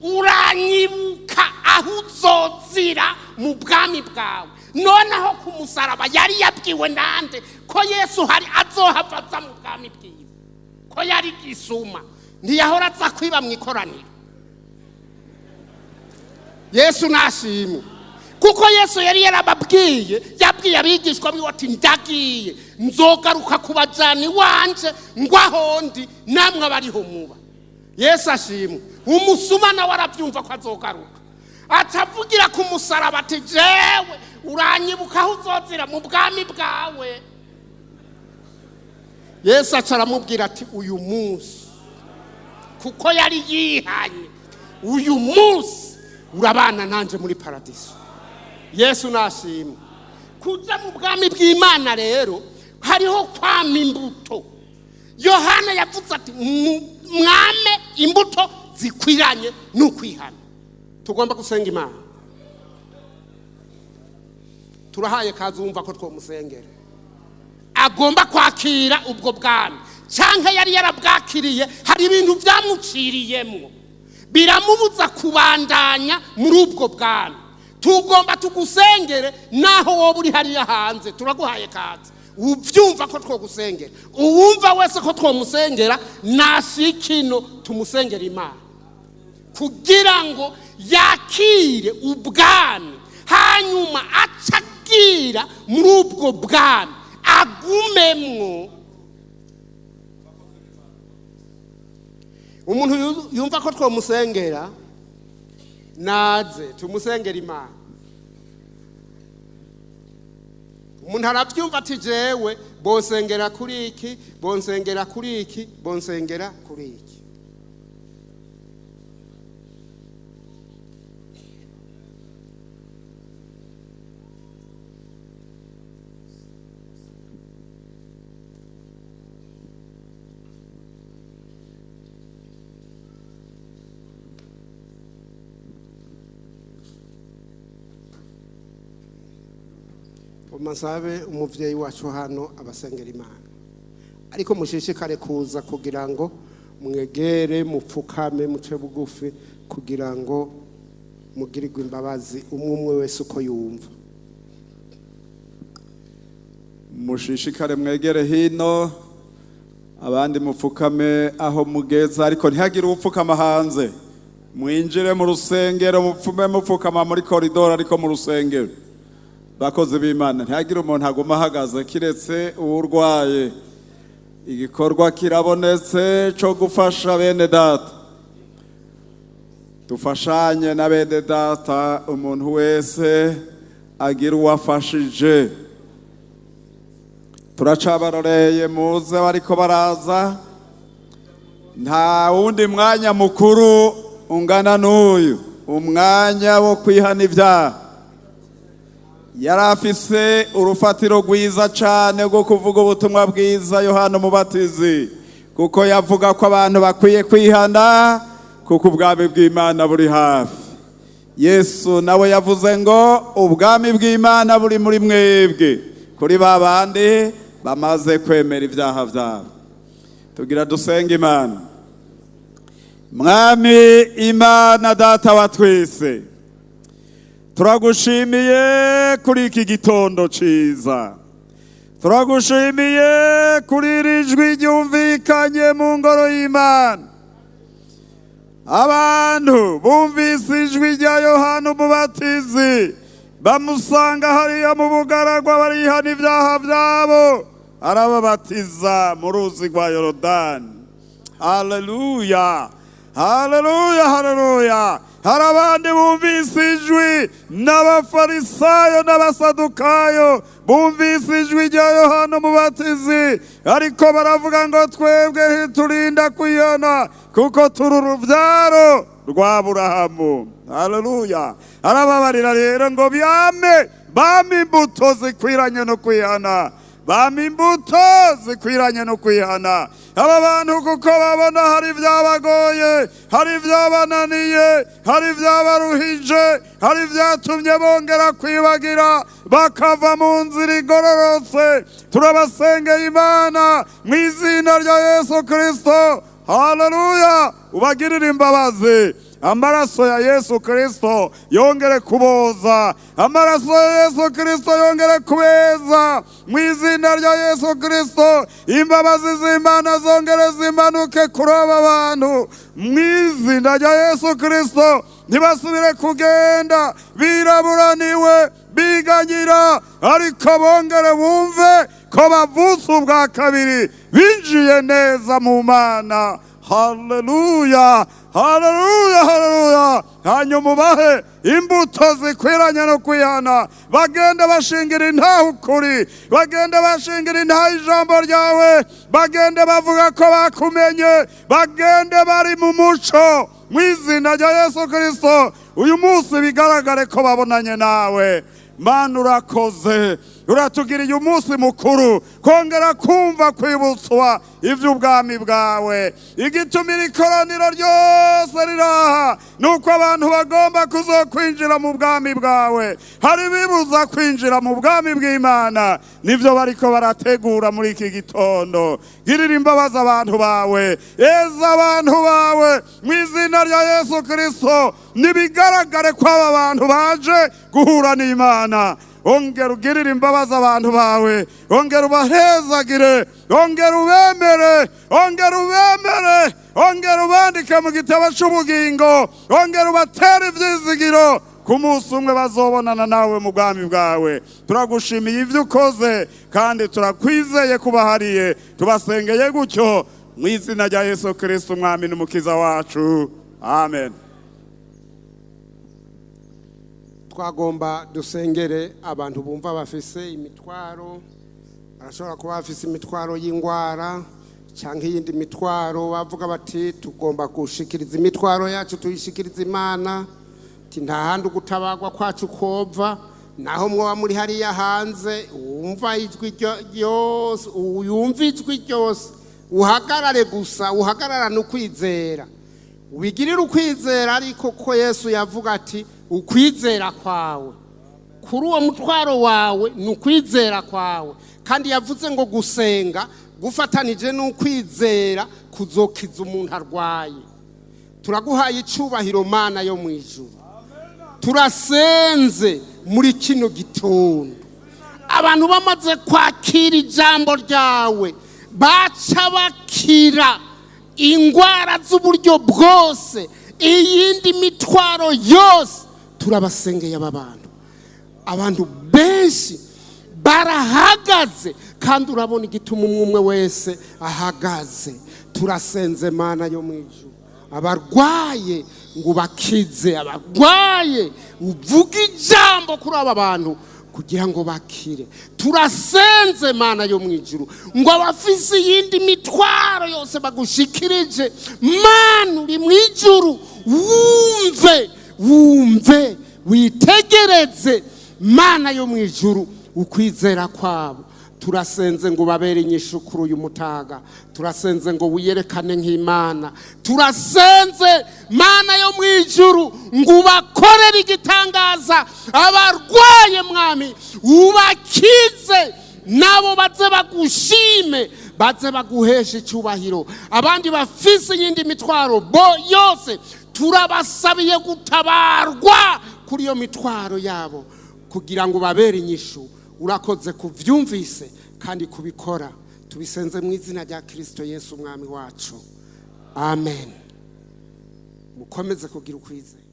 uranyibuka aho uzozira mu bwami bwawe noneho ku musaraba yari yabwiwe nande ko Yesu hari azohavaza mu bwami bwiwe ko yari gisuma ntiyahora aza kwiba mu ikoraniro Yesu nashimwe kuko Yesu yari yabwiye abigishwa biwe ati ndagiye nzogaruka kubajana iwanje ngwahondi namwe abariho muba Yesu ashimwe umusuma nawe arabyumva ko azogaruka atavugira ku musaraba ati jewe uranyibuka aho uzozira mu bwami bwawe Yesu acaramubwira ati uyu munsi kuko yari yihanye uyu munsi urabana nanje muri paradiso Yesu nashimwe kuja mu bwami bw'Imana rero hariho kwama imbuto Yohana yavuze ati mwame imbuto zikwiranye n'ukwihana tugomba gusenga Imana turahaye kazi wumva ko twomusengera agomba kwakira ubwo bwami canke yari yarabwakiriye hari ibintu byamuciriyemwo biramubuza kubandanya muri ubwo bwami tugomba tugusengere naho wowe uri hariya hanze turaguhaye kazi uvyumva ko twogusengera uwumva wese ko twomusengera nashikino tumusengera Imana kugira ngo yakire ubwami hanyuma acagira muri ubwo bwami agumemwo umuntu yumva ko twomusengera naze tumusengera Imana umuntu arabyumva ati jewe bonsengera kuri iki bonsengera kuri iki bonsengera kuri iki Masabe umuvyeyi wacu hano abasengera Imana ariko mushishikare kuza kugira ngo mwegere mupfukame muce bugufi kugira ngo mugirirwe imbabazi umwe wese uko yumva mushishikare mwegere hino abandi mupfukame aho mugeza ariko ntihagire upfukama hanze mwinjire mu rusengero mupfume mupfukama muri koridoro ariko mu rusengero bakoze b'Imana ntihagire umuntu aguma ahagaze kiretse urwaye igikorwa kirabonetse cyo gufasha bene data dufashanye na bene data umuntu wese agira uwafashije turacabaroreye muze bariko baraza nta wundi mwanya mukuru ungana n'uyu umwanya wo kwihana ibyaha yari afise urufatiro rwiza cyane rwo kuvuga ubutumwa bwiza Yohana Umubatizi, kuko yavuga ko abantu bakwiye kwihana kuko ubwami bw'Imana buri hafi. Yesu nawe yavuze ngo ubwami bw'Imana buri muri mwebwe, kuri ba bandi bamaze kwemera ibyaha byabo. Tugira dusenga Imana. Mwami Imana Data wa twese, turagushimiye kuri iki gitondo ciza, turagushimiye kuri iri jwi ryumvikanye mu ngoro y'Imana. Abantu bumvise ijwi rya Yohana Umubatizi, bamusanga hariya mu bugaragwa barihana ibyaha byabo, arababatiza mu ruzi rwa Yorodani. Haleluya, haleluya, haleluya. Hari abandi bumvise ijwi, n'abafarisayo n'abasadukayo bumvise ijwi rya Yohana Umubatizi, ariko baravuga ngo twebwe ntiturinda kwihana kuko turi urubyaro rwa Aburahamu. Haleluya. Arababarira rero ngo bame imbuto zikwiranye no kwihana, bame imbuto zikwiranye no kwihana. Aba bantu kuko babona hari ibyabagoye, hari ibyabananiye, hari ibyabaruhije, hari ibyatumye bongera kwibagira bakava mu nzira igororotse, turabasengera Imana mu izina rya Yesu Kristo. Haleluya. Ubagirire imbabazi. Amaraso ya Yesu Kristo yongere kuboza, amaraso ya Yesu Kristo yongere kubeza mu izina rya Yesu Kristo. Imbabazi z'Imana zongere zimanuke kuri aba bantu mu izina rya Yesu Kristo. Ntibasubire kugenda biraburaniwe biganyira, ariko bongere bumve ko bavutse ubwa kabiri, binjiye neza mu Mana. Haleluya, haleluya, haleluya. Hanyuma ubahe imbuto zikwiranye no kwihana, bagende bashingira intahe ukuri, bagende bashingira intahe ijambo ryawe, bagende bavuga ko bakumenye, bagende bari mu muco mu izina rya Yesu Kristo. Uyu munsi bigaragare ko babonanye nawe. Mana urakoze, uratugiriye umunsi mukuru, kongera kumva kwibutswa iby'ubwami bwawe. Igitumira ikoraniro ryose riraha nuko abantu bagomba kuzokwinjira mu bwami bwawe. Hari bibuza kwinjira mu bwami bw'Imana, nivyo bariko barategura muri iki gitondo. Girira imbabazi abantu bawe, eza abantu bawe mu izina rya Yesu Kristo. Nibigaragare ko aba bantu baje guhura n'Imana. Ongera ugirire imbabazi abantu bawe, ongera ubahezagire, ongera ubemere, ongera ubemere, ongera ubandike mu gitabo cy'ubugingo, ongera ubatere ibyizigiro ku munsi umwe bazobonana nawe mu bwami bwawe. Turagushimiye ibyo ukoze kandi turakwizeye kubahariye, tubasengeye gutyo mu izina rya Yesu Kristo umwami n'umukiza wacu. Amen. Twagomba dusengere abantu bumva bafise imitwaro, barashobora kuba bafise imitwaro y'ingwara cyangwa iyindi mitwaro, bavuga bati tugomba gushikiriza imitwaro yacu tuyishikiriza Imana, nta handi ugutabagwa kwacu kova. Naho mwoba muri hariya hanze wumva ijwi ryose, uyumva ijwi ryose, uhagarare gusa, uhagararane ukwizera, ubigirire ukwizera. Ariko ko Yesu yavuga ati ukwizera kwawe kuri uwo mutwaro wawe ni ukwizera kwawe, kandi yavuze ngo gusenga gufatanije n'ukwizera kuzokiza umuntu arwaye. Turaguhaye icubahiro Mana yo mu ijuru, turasenze muri kino gitondo. Abantu bamaze kwakira ijambo ryawe baca bakira ingwara z'uburyo bwose, iyindi mitwaro yose turabasengeye. aba abantu benshi barahagaze, kandi urabona igituma umwe wese ahagaze. Turasenze Mana yo mu ijuru, abarwaye ngo bakize, abarwaye uvuga ijambo kuri aba bantu kugira ngo bakire. Turasenze Mana yo mu ijuru ngo abafise iyindi mitwaro yose bagushikirije, Mana uri mu ijuru wumve witegereze mana yo mu ijuru ukwizera kwabo. Turasenze ngo babere inyishu kuri uyu mutaga, turasenze ngo wiyerekane nk'Imana, turasenze mana yo mu ijuru ngo ubakorere igitangaza, abarwaye mwami ubakize, nabo baze bagushime, baze baguhesha icyubahiro. Abandi bafise iyindi mitwaro yose turabasabiye gutabarwa kuri iyo mitwaro yabo kugira ngo babere inyishu. Urakoze kuvyumvise kandi kubikora, tubisenze mu izina rya Kristo Yesu umwami wacu, amen. Mukomeze kugira ukwizera.